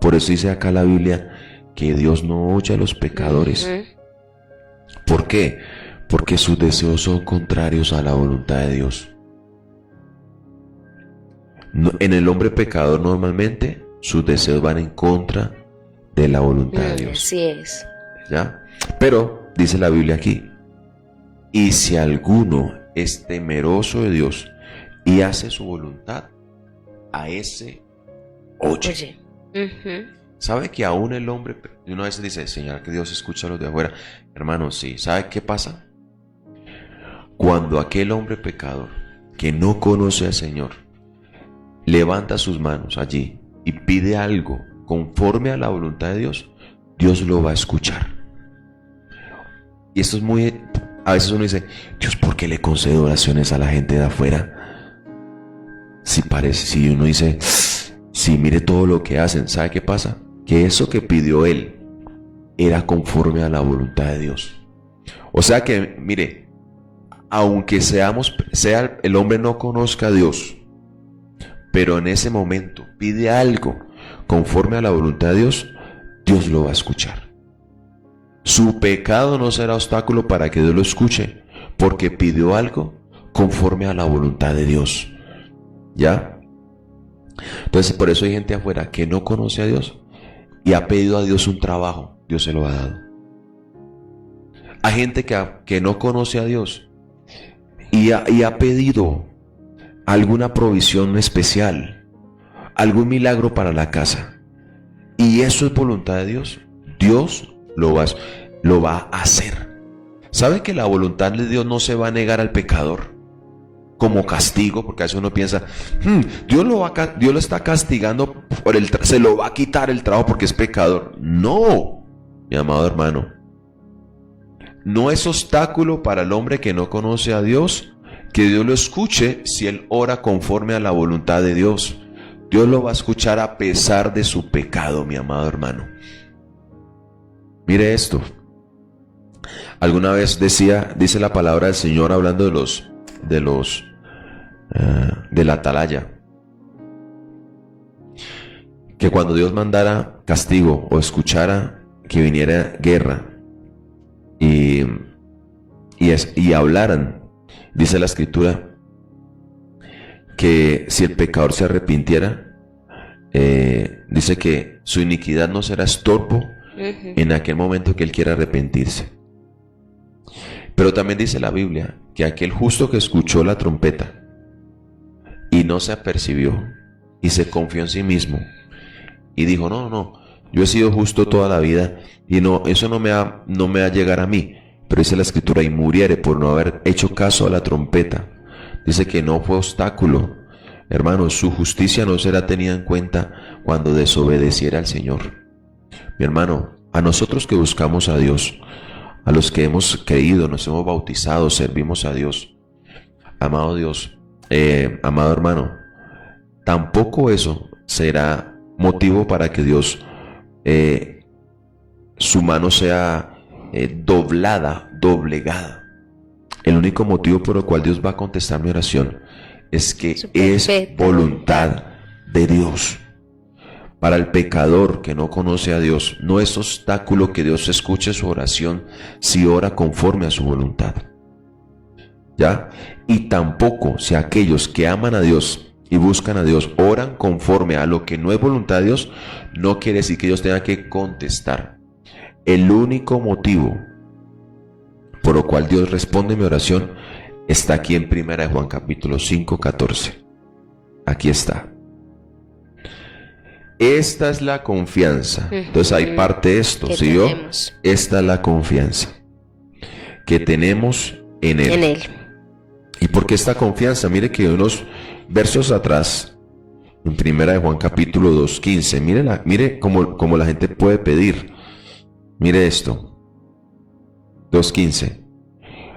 Speaker 3: Por eso dice acá la Biblia que Dios no oye a los pecadores. ¿Por qué? Porque sus deseos son contrarios a la voluntad de Dios. En el hombre pecador normalmente sus deseos van en contra de la voluntad de Dios.
Speaker 2: Así es.
Speaker 3: ¿Ya? Pero dice la Biblia aquí: y si alguno es temeroso de Dios y hace su voluntad, a ese oye. ¿Sabe que aún el hombre, una vez dice, Señor, que Dios escucha a los de afuera? Hermano, sí. ¿Sabe qué pasa? Cuando aquel hombre pecador que no conoce al Señor levanta sus manos allí y pide algo conforme a la voluntad de Dios, Dios lo va a escuchar. Y esto es muy... A veces uno dice, Dios, ¿por qué le concede oraciones a la gente de afuera? Si uno dice, si mire todo lo que hacen, ¿sabe qué pasa? Que eso que pidió él era conforme a la voluntad de Dios. O sea que, mire, aunque el hombre no conozca a Dios, pero en ese momento pide algo conforme a la voluntad de Dios, Dios lo va a escuchar. Su pecado no será obstáculo para que Dios lo escuche, porque pidió algo conforme a la voluntad de Dios. ¿Ya? Entonces, por eso hay gente afuera que no conoce a Dios y ha pedido a Dios un trabajo, Dios se lo ha dado. Hay gente que no conoce a Dios y ha pedido alguna provisión especial, algún milagro para la casa, y eso es voluntad de Dios. Dios lo va a hacer. ¿Sabe que la voluntad de Dios no se va a negar al pecador como castigo? Porque a veces uno piensa, Dios lo está castigando se lo va a quitar el trabajo porque es pecador. No, mi amado hermano, no es obstáculo para el hombre que no conoce a Dios que Dios lo escuche si él ora conforme a la voluntad de Dios. Dios lo va a escuchar a pesar de su pecado, mi amado hermano. Mire esto. Alguna vez dice la palabra del Señor hablando de la atalaya, que cuando Dios mandara castigo o escuchara que viniera guerra y hablaran, dice la Escritura que si el pecador se arrepintiera, dice que su iniquidad no será estorbo en aquel momento que él quiera arrepentirse. Pero también dice la Biblia que aquel justo que escuchó la trompeta y no se apercibió y se confió en sí mismo y dijo, no, yo he sido justo toda la vida y no, eso no me va a llegar a mí. Pero dice la escritura, y muriere por no haber hecho caso a la trompeta. Dice que no fue obstáculo. Hermanos, su justicia no será tenida en cuenta cuando desobedeciera al Señor. Mi hermano, a nosotros que buscamos a Dios, a los que hemos creído, nos hemos bautizado, servimos a Dios, amado Dios, amado hermano, tampoco eso será motivo para que Dios, su mano sea doblegada. El único motivo por el cual Dios va a contestar mi oración es que es voluntad de Dios. Para el pecador que no conoce a Dios, no es obstáculo que Dios escuche su oración si ora conforme a su voluntad. ¿Ya? Y tampoco si aquellos que aman a Dios y buscan a Dios oran conforme a lo que no es voluntad de Dios, no quiere decir que Dios tenga que contestar. El único motivo por lo cual Dios responde mi oración está aquí en 1 Juan capítulo 5, 14. Aquí está. Esta es la confianza. Entonces hay parte de esto, ¿sí yo? Esta es la confianza que tenemos en Él. ¿Y por qué esta confianza? Mire que unos versos atrás, en 1 Juan capítulo 2, 15, mire cómo la gente puede pedir. Mire esto. 2:15.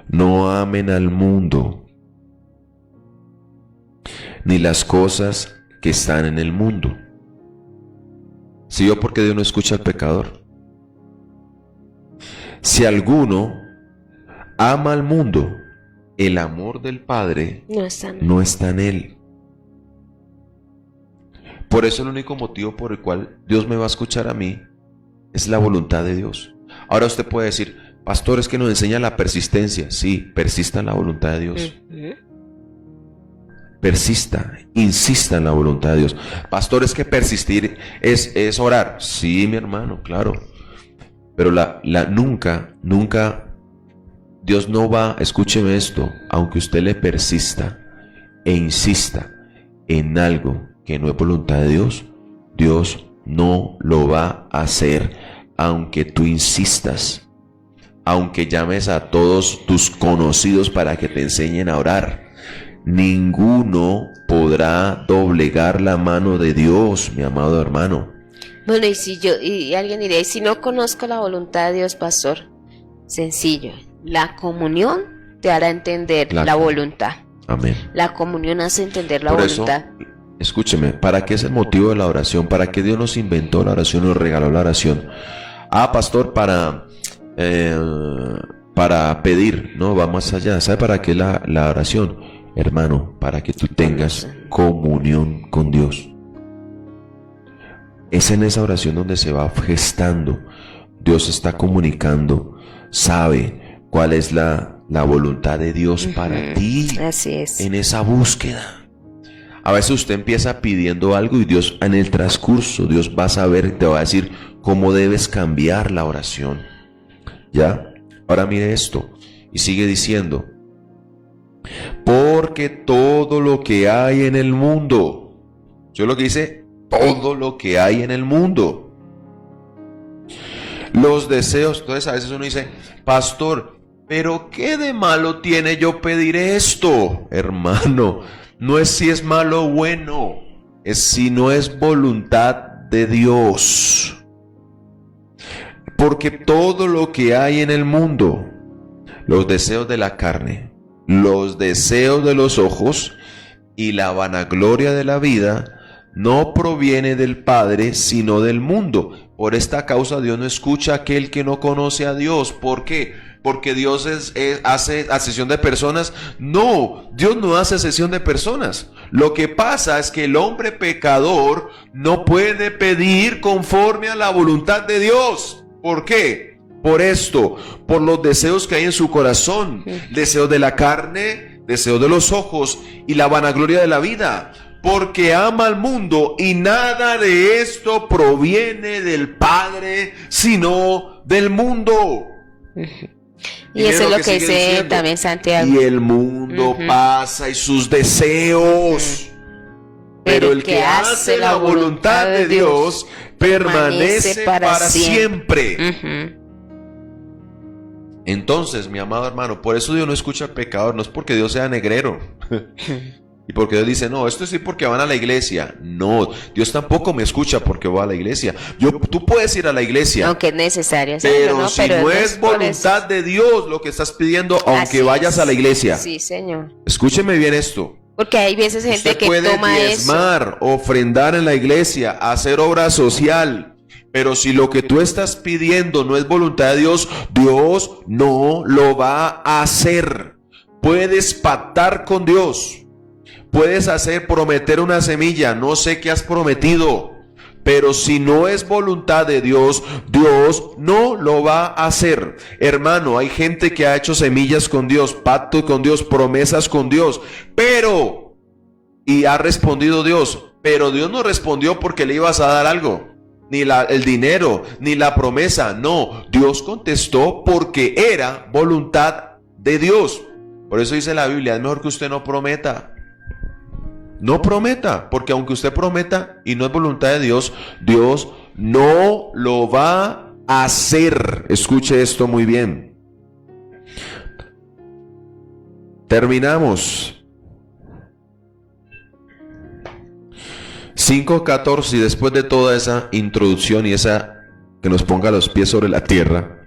Speaker 3: No amen al mundo, ni las cosas que están en el mundo. ¿Sí yo por qué Dios no escucha al pecador? Si alguno ama al mundo, el amor del Padre no está en él. Por eso el único motivo por el cual Dios me va a escuchar a mí es la voluntad de Dios. Ahora usted puede decir, pastor, es que nos enseña la persistencia. Sí, persista en la voluntad de Dios. Persista, insista en la voluntad de Dios. Pastor, es que persistir es orar. Sí, mi hermano, claro. Pero nunca, Dios no va, escúcheme esto, aunque usted le persista e insista en algo que no es voluntad de Dios, Dios no lo va a hacer, aunque tú insistas. Aunque llames a todos tus conocidos para que te enseñen a orar, ninguno podrá doblegar la mano de Dios, mi amado hermano.
Speaker 2: Bueno, y alguien diría, ¿y si no conozco la voluntad de Dios, pastor? Sencillo, la comunión te hará entender la voluntad.
Speaker 3: Amén.
Speaker 2: La comunión hace entender la voluntad.
Speaker 3: Eso, escúcheme, ¿para qué es el motivo de la oración? ¿Para qué Dios nos inventó la oración, nos regaló la oración? Pastor, para pedir, no, va más allá. ¿Sabe para qué la oración? Hermano, para que tú tengas comunión con Dios. Es en esa oración donde se va gestando. Dios está comunicando, sabe cuál es la voluntad de Dios para ti.
Speaker 2: Así es.
Speaker 3: En esa búsqueda. A veces usted empieza pidiendo algo y Dios en el transcurso, Dios va a saber, te va a decir cómo debes cambiar la oración. ¿Ya? Ahora mire esto. Y sigue diciendo. Porque todo lo que hay en el mundo. ¿Yo lo que dice? Todo lo que hay en el mundo. Los deseos. Entonces a veces uno dice, pastor, pero ¿qué de malo tiene yo pedir esto? Hermano, no es si es malo o bueno. Es si no es voluntad de Dios. Porque todo lo que hay en el mundo, los deseos de la carne, los deseos de los ojos y la vanagloria de la vida, no proviene del Padre, sino del mundo. Por esta causa Dios no escucha a aquel que no conoce a Dios. ¿Por qué? Porque Dios hace asesión de personas. No, Dios no hace asesión de personas. Lo que pasa es que el hombre pecador no puede pedir conforme a la voluntad de Dios. ¿Por qué? Por esto, por los deseos que hay en su corazón, deseos de la carne, deseos de los ojos y la vanagloria de la vida, porque ama al mundo y nada de esto proviene del Padre, sino del mundo.
Speaker 2: Y eso es lo que dice diciendo, también Santiago.
Speaker 3: Y el mundo pasa y sus deseos. Pero el que hace la voluntad de Dios permanece para siempre. Entonces, mi amado hermano, por eso Dios no escucha al pecador, no es porque Dios sea negrero. Y porque Dios dice, no, esto sí porque van a la iglesia. No, Dios tampoco me escucha porque voy a la iglesia. Tú puedes ir a la iglesia.
Speaker 2: Aunque es necesario hacerlo,
Speaker 3: pero
Speaker 2: ¿no?
Speaker 3: si
Speaker 2: Pero
Speaker 3: no es voluntad de Dios lo que estás pidiendo, aunque
Speaker 2: Así
Speaker 3: vayas a la iglesia.
Speaker 2: Sí, Señor.
Speaker 3: Escúcheme bien esto.
Speaker 2: Porque hay veces gente
Speaker 3: Usted
Speaker 2: que
Speaker 3: puede
Speaker 2: toma
Speaker 3: diezmar, ofrendar en la iglesia, hacer obra social. Pero si lo que tú estás pidiendo no es voluntad de Dios, Dios no lo va a hacer. Puedes pactar con Dios. Puedes prometer una semilla, no sé qué has prometido, pero si no es voluntad de Dios, Dios no lo va a hacer. Hermano, hay gente que ha hecho semillas con Dios, pacto con Dios, promesas con Dios, y ha respondido Dios, pero Dios no respondió porque le ibas a dar algo, ni el dinero, ni la promesa, no, Dios contestó porque era voluntad de Dios. Por eso dice la Biblia, es mejor que usted no prometa. No prometa, porque aunque usted prometa y no es voluntad de Dios, Dios no lo va a hacer. Escuche esto muy bien. Terminamos. 5:14, y después de toda esa introducción y esa que nos ponga los pies sobre la tierra.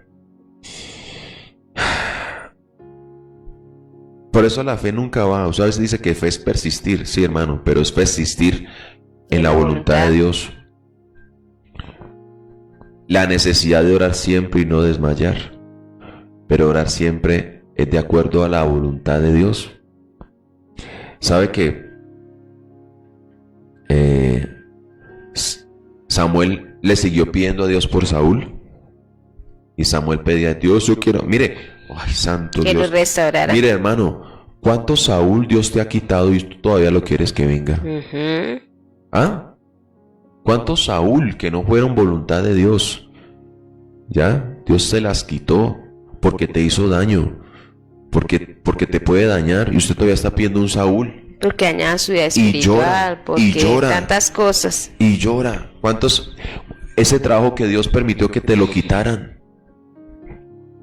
Speaker 3: Por eso la fe nunca va. Usted a veces dice que fe es persistir. Sí, hermano, pero es persistir en la voluntad de Dios. La necesidad de orar siempre y no desmayar. Pero orar siempre es de acuerdo a la voluntad de Dios. ¿Sabe qué? Samuel le siguió pidiendo a Dios por Saúl. Y Samuel pedía a Dios, yo quiero, mire, ay, santo
Speaker 2: que
Speaker 3: Dios.
Speaker 2: lo restaurara.
Speaker 3: Mire, hermano, ¿cuánto Saúl Dios te ha quitado y tú todavía lo quieres que venga? ¿Ah? ¿Cuánto Saúl que no fueron voluntad de Dios? ¿Ya? Dios se las quitó porque te hizo daño, porque te puede dañar, y usted todavía está pidiendo un Saúl.
Speaker 2: Porque dañaba su vida espiritual, porque
Speaker 3: llora,
Speaker 2: tantas cosas.
Speaker 3: Y llora. ¿Cuántos? Ese trabajo que Dios permitió que te lo quitaran.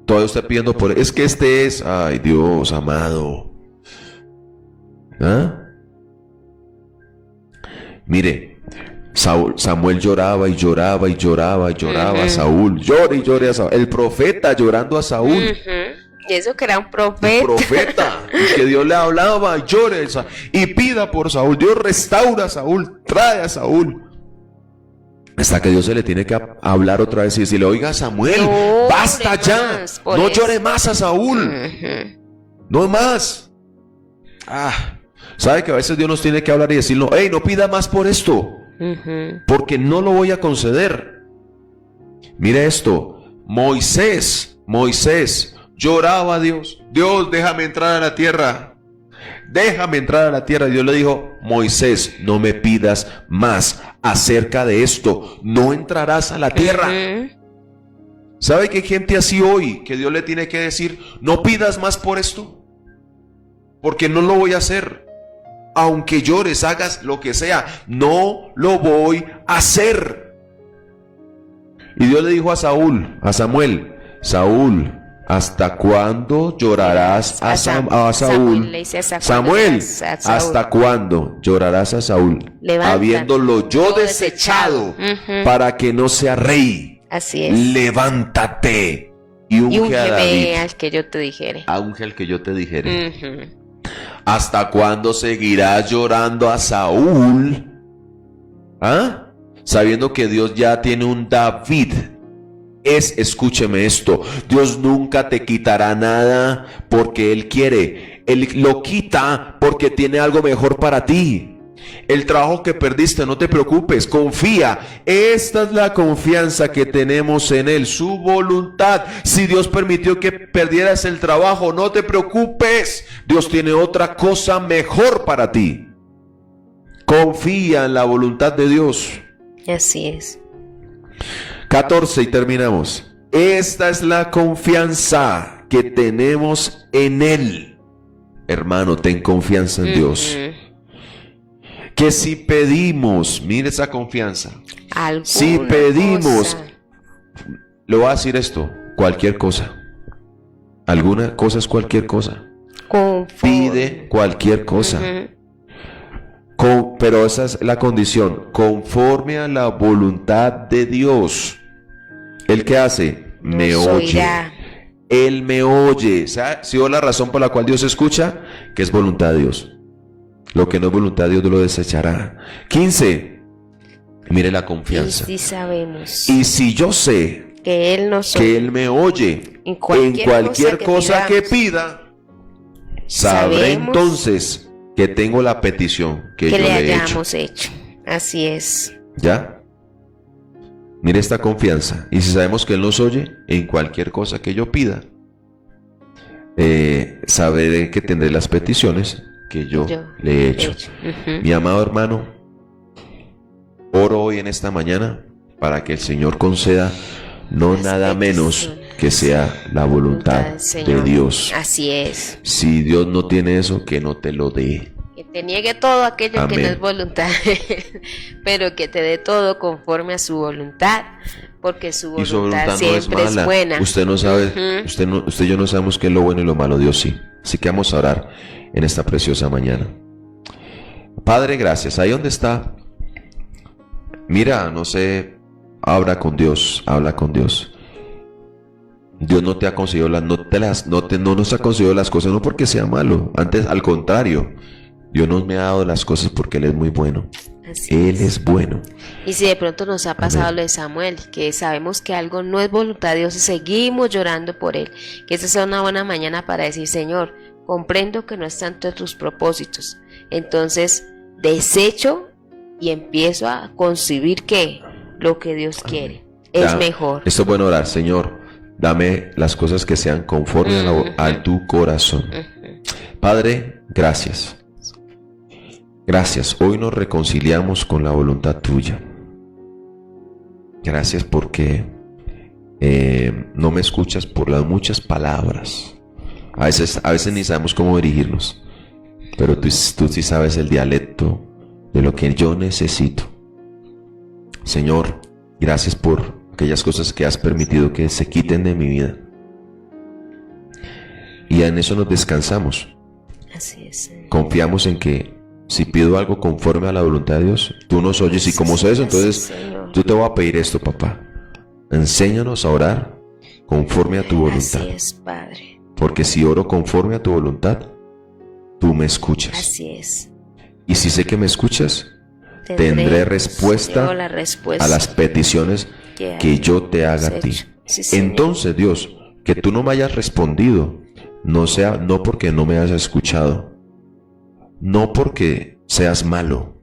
Speaker 3: Todavía usted pidiendo por... Es que este es... Ay, Dios amado. ¿Ah? Mire, Samuel lloraba y lloraba y lloraba y lloraba a Saúl. Llore y llore a Saúl. El profeta llorando a Saúl.
Speaker 2: Y eso que era un profeta.
Speaker 3: Un profeta. Y que Dios le hablaba y llore y pida por Saúl. Dios restaura a Saúl. Trae a Saúl. Hasta que Dios se le tiene que hablar otra vez y decirle, oiga Samuel, no, basta ya, no llore más a Saúl, no más. ¿Sabe que a veces Dios nos tiene que hablar y decirnos, hey, no pida más por esto, porque no lo voy a conceder? Mire esto, Moisés lloraba a Dios, Dios, déjame entrar a la tierra. Déjame entrar a la tierra. Y Dios le dijo, Moisés, no me pidas más acerca de esto. No entrarás a la tierra. ¿Sabe que hay gente así hoy que Dios le tiene que decir, no pidas más por esto? Porque no lo voy a hacer. Aunque llores, hagas lo que sea, no lo voy a hacer. Y Dios le dijo a Samuel, Saúl, ¿hasta cuándo llorarás a Saúl? Samuel, ¿hasta cuándo llorarás a Saúl? Habiéndolo yo desechado para que no sea rey.
Speaker 2: Así es.
Speaker 3: Levántate y unge a David.
Speaker 2: Al que yo te dijere.
Speaker 3: Unge al que yo te dijere. ¿Hasta cuándo seguirás llorando a Saúl? ¿Ah? Sabiendo que Dios ya tiene un David. Escúcheme esto, Dios nunca te quitará nada porque Él quiere. Él lo quita porque tiene algo mejor para ti. El trabajo que perdiste, no te preocupes, confía. Esta es la confianza que tenemos en Él, su voluntad. Si Dios permitió que perdieras el trabajo, no te preocupes. Dios tiene otra cosa mejor para ti. Confía en la voluntad de Dios.
Speaker 2: Así es.
Speaker 3: 14 y terminamos. Esta es la confianza que tenemos en Él. Hermano, ten confianza en Dios. Que si pedimos, mire esa confianza. Si pedimos, le voy a decir esto, cualquier cosa. Alguna cosa es cualquier cosa. Pide cualquier cosa. Pero esa es la condición, conforme a la voluntad de Dios. ¿Él qué hace? Me oye. Él me oye. ¿Sabe? ¿Sí o la razón por la cual Dios escucha? Que es voluntad de Dios. Lo que no es voluntad de Dios lo desechará. 15. Mire la confianza.
Speaker 2: Y si sabemos.
Speaker 3: Y si yo sé
Speaker 2: que Él nos
Speaker 3: que Él me oye en cualquier cosa que pida, sabré entonces que tengo la petición que yo
Speaker 2: le
Speaker 3: le
Speaker 2: hayamos hecho. Así es.
Speaker 3: ¿Ya? Mire esta confianza. Y si sabemos que Él nos oye en cualquier cosa que yo pida, sabré que tendré las peticiones que yo le he hecho. Mi amado hermano, oro hoy en esta mañana para que el Señor conceda no nada menos que sea la voluntad de Dios.
Speaker 2: Así es.
Speaker 3: Si Dios no tiene eso, que no te lo dé.
Speaker 2: Que te niegue todo aquello
Speaker 3: Amén.
Speaker 2: que no es voluntad, pero que te dé todo conforme a su voluntad, porque su voluntad siempre es buena.
Speaker 3: Usted no sabe, usted y yo no sabemos qué es lo bueno y lo malo, Dios sí. Así que vamos a orar en esta preciosa mañana. Padre, gracias. Ahí donde está, mira, no sé, habla con Dios. Dios no te ha concedido no nos ha concedido las cosas no porque sea malo, antes al contrario, Dios nos me ha dado las cosas porque Él es muy bueno. Él es bueno.
Speaker 2: Y si de pronto nos ha pasado lo de Samuel, que sabemos que algo no es voluntad de Dios y seguimos llorando por él, que esta sea una buena mañana para decir: Señor, comprendo que no es tanto de tus propósitos, entonces desecho y empiezo a concebir que lo que Dios quiere es mejor. Esto
Speaker 3: es bueno orar: Señor, dame las cosas que sean conforme a tu corazón. Padre, gracias. Gracias, hoy nos reconciliamos con la voluntad tuya. Gracias porque no me escuchas por las muchas palabras. A veces ni sabemos cómo dirigirnos, pero tú sí sabes el dialecto de lo que yo necesito. Señor, gracias por aquellas cosas que has permitido que se quiten de mi vida. Y en eso nos descansamos.
Speaker 2: Así es.
Speaker 3: Confiamos en que si pido algo conforme a la voluntad de Dios, tú nos oyes, y como sé eso, entonces yo te voy a pedir esto, papá. Enséñanos a orar conforme a tu voluntad.
Speaker 2: Así es, Padre.
Speaker 3: Porque si oro conforme a tu voluntad, tú me escuchas.
Speaker 2: Así es.
Speaker 3: Y si sé que me escuchas, tendré respuesta a las peticiones que yo te haga a ti.
Speaker 2: Sí,
Speaker 3: entonces, Dios, que tú no me hayas respondido, no porque no me hayas escuchado, no porque seas malo,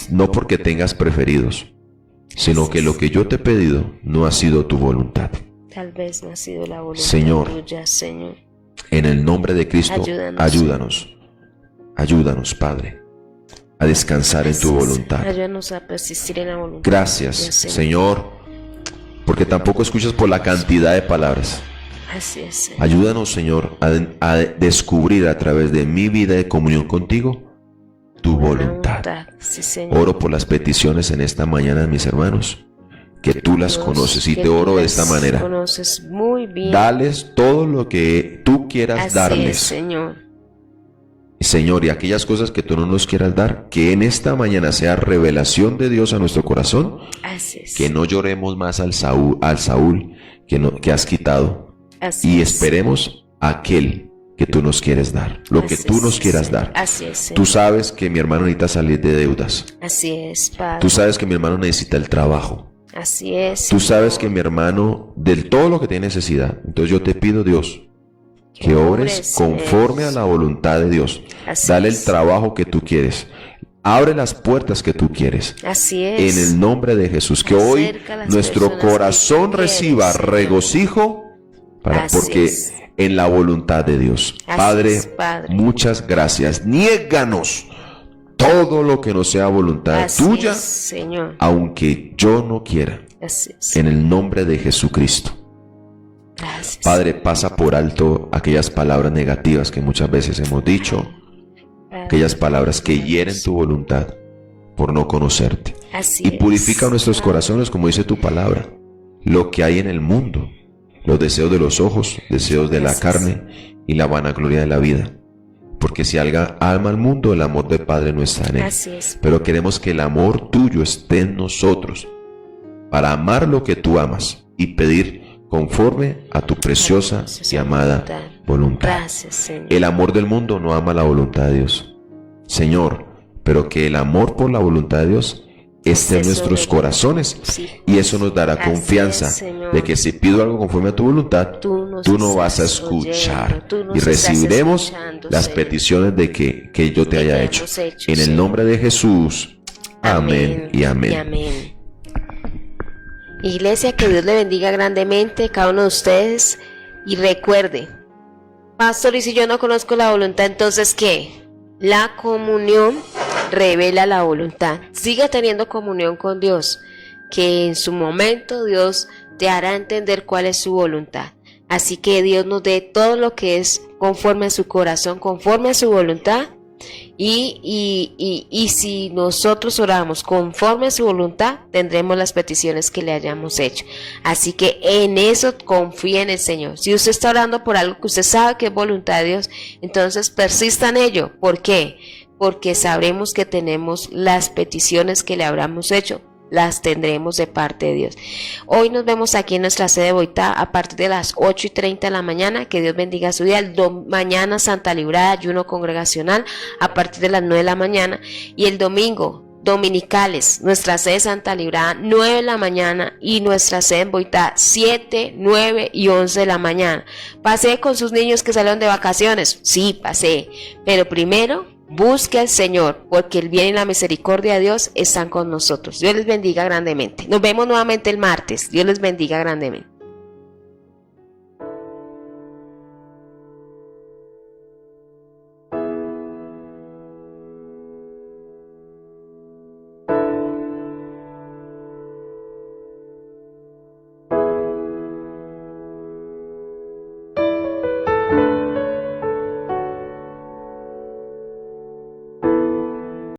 Speaker 3: no porque tengas preferidos, sino que lo que yo te he pedido no ha sido tu voluntad.
Speaker 2: Tal vez no ha sido la voluntad tuya, Señor.
Speaker 3: En el nombre de Cristo, ayúdanos, Padre, a descansar en tu voluntad.
Speaker 2: Ayúdanos a persistir en la voluntad.
Speaker 3: Gracias, Señor, porque tampoco escuchas por la cantidad de palabras.
Speaker 2: Así es, Señor.
Speaker 3: Ayúdanos, Señor, a descubrir a través de mi vida de comunión contigo tu voluntad.
Speaker 2: Sí, Señor.
Speaker 3: Oro por las peticiones en esta mañana, mis hermanos, que tú las conoces, y te oro de esta manera.
Speaker 2: Conoces muy bien.
Speaker 3: Dales todo lo que tú quieras darles.
Speaker 2: Así es, Señor.
Speaker 3: Señor, y aquellas cosas que tú no nos quieras dar, que en esta mañana sea revelación de Dios a nuestro corazón.
Speaker 2: Así es.
Speaker 3: Que no lloremos más al Saúl que has quitado.
Speaker 2: Así
Speaker 3: y esperemos aquel que tú nos quieres dar, lo que tú nos quieras dar.
Speaker 2: Así es.
Speaker 3: Tú sabes que mi hermano necesita salir de deudas.
Speaker 2: Así es, Padre.
Speaker 3: Tú sabes que mi hermano necesita el trabajo.
Speaker 2: Así es.
Speaker 3: Tú sabes que mi hermano del todo lo que tiene necesidad. Entonces yo te pido, Dios, que obres conforme a la voluntad de Dios. Dale el trabajo que tú quieres. Abre las puertas que tú quieres.
Speaker 2: Así es.
Speaker 3: En el nombre de Jesús. Que hoy nuestro corazón reciba regocijo. Porque en la voluntad de Dios. Padre, muchas gracias. Niéganos todo lo que no sea voluntad tuya,
Speaker 2: Señor,
Speaker 3: aunque yo no quiera. En el nombre de Jesucristo.
Speaker 2: Gracias.
Speaker 3: Padre, pasa por alto aquellas palabras negativas que muchas veces hemos dicho, aquellas palabras que hieren tu voluntad por no conocerte. Y purifica nuestros corazones, como dice tu palabra. Lo que hay en el mundo los deseos de los ojos, deseos de la carne y la vanagloria de la vida. Porque si algo ama al mundo, el amor del Padre no está en él.
Speaker 2: Así es.
Speaker 3: Pero queremos que el amor tuyo esté en nosotros, para amar lo que tú amas y pedir conforme a tu preciosa y amada voluntad.
Speaker 2: Gracias, Señor.
Speaker 3: El amor del mundo no ama la voluntad de Dios, Señor, pero que el amor por la voluntad de Dios esté en nuestros corazones,
Speaker 2: sí,
Speaker 3: y eso nos dará
Speaker 2: así
Speaker 3: confianza
Speaker 2: es, Señor,
Speaker 3: de que si pido algo conforme a tu voluntad, tú no vas a escuchar, y recibiremos las peticiones de que yo te haya hecho. En el nombre de Jesús, amén y amén.
Speaker 2: Iglesia, que Dios le bendiga grandemente a cada uno de ustedes, y recuerde, pastor, y si yo no conozco la voluntad, entonces ¿qué? La comunión revela la voluntad. Siga teniendo comunión con Dios, que en su momento Dios te hará entender cuál es su voluntad. Así que Dios nos dé todo lo que es conforme a su corazón, conforme a su voluntad. Y si nosotros oramos conforme a su voluntad, tendremos las peticiones que le hayamos hecho. Así que en eso confía en el Señor. Si usted está orando por algo que usted sabe que es voluntad de Dios, entonces persista en ello. ¿Por qué? Porque sabremos que tenemos las peticiones que le habremos hecho, las tendremos de parte de Dios. Hoy nos vemos aquí en nuestra sede de Boitá a partir de las 8:30 de la mañana. Que Dios bendiga su día. Mañana Santa Librada, ayuno congregacional a partir de las 9 de la mañana. Y el domingo, dominicales, nuestra sede Santa Librada 9 de la mañana y nuestra sede en Boitá 7, 9 y 11 de la mañana. Pasé con sus niños que salieron de vacaciones. Sí, pasé. Pero primero, busque al Señor, porque el bien y la misericordia de Dios están con nosotros. Dios les bendiga grandemente. Nos vemos nuevamente el martes. Dios les bendiga grandemente.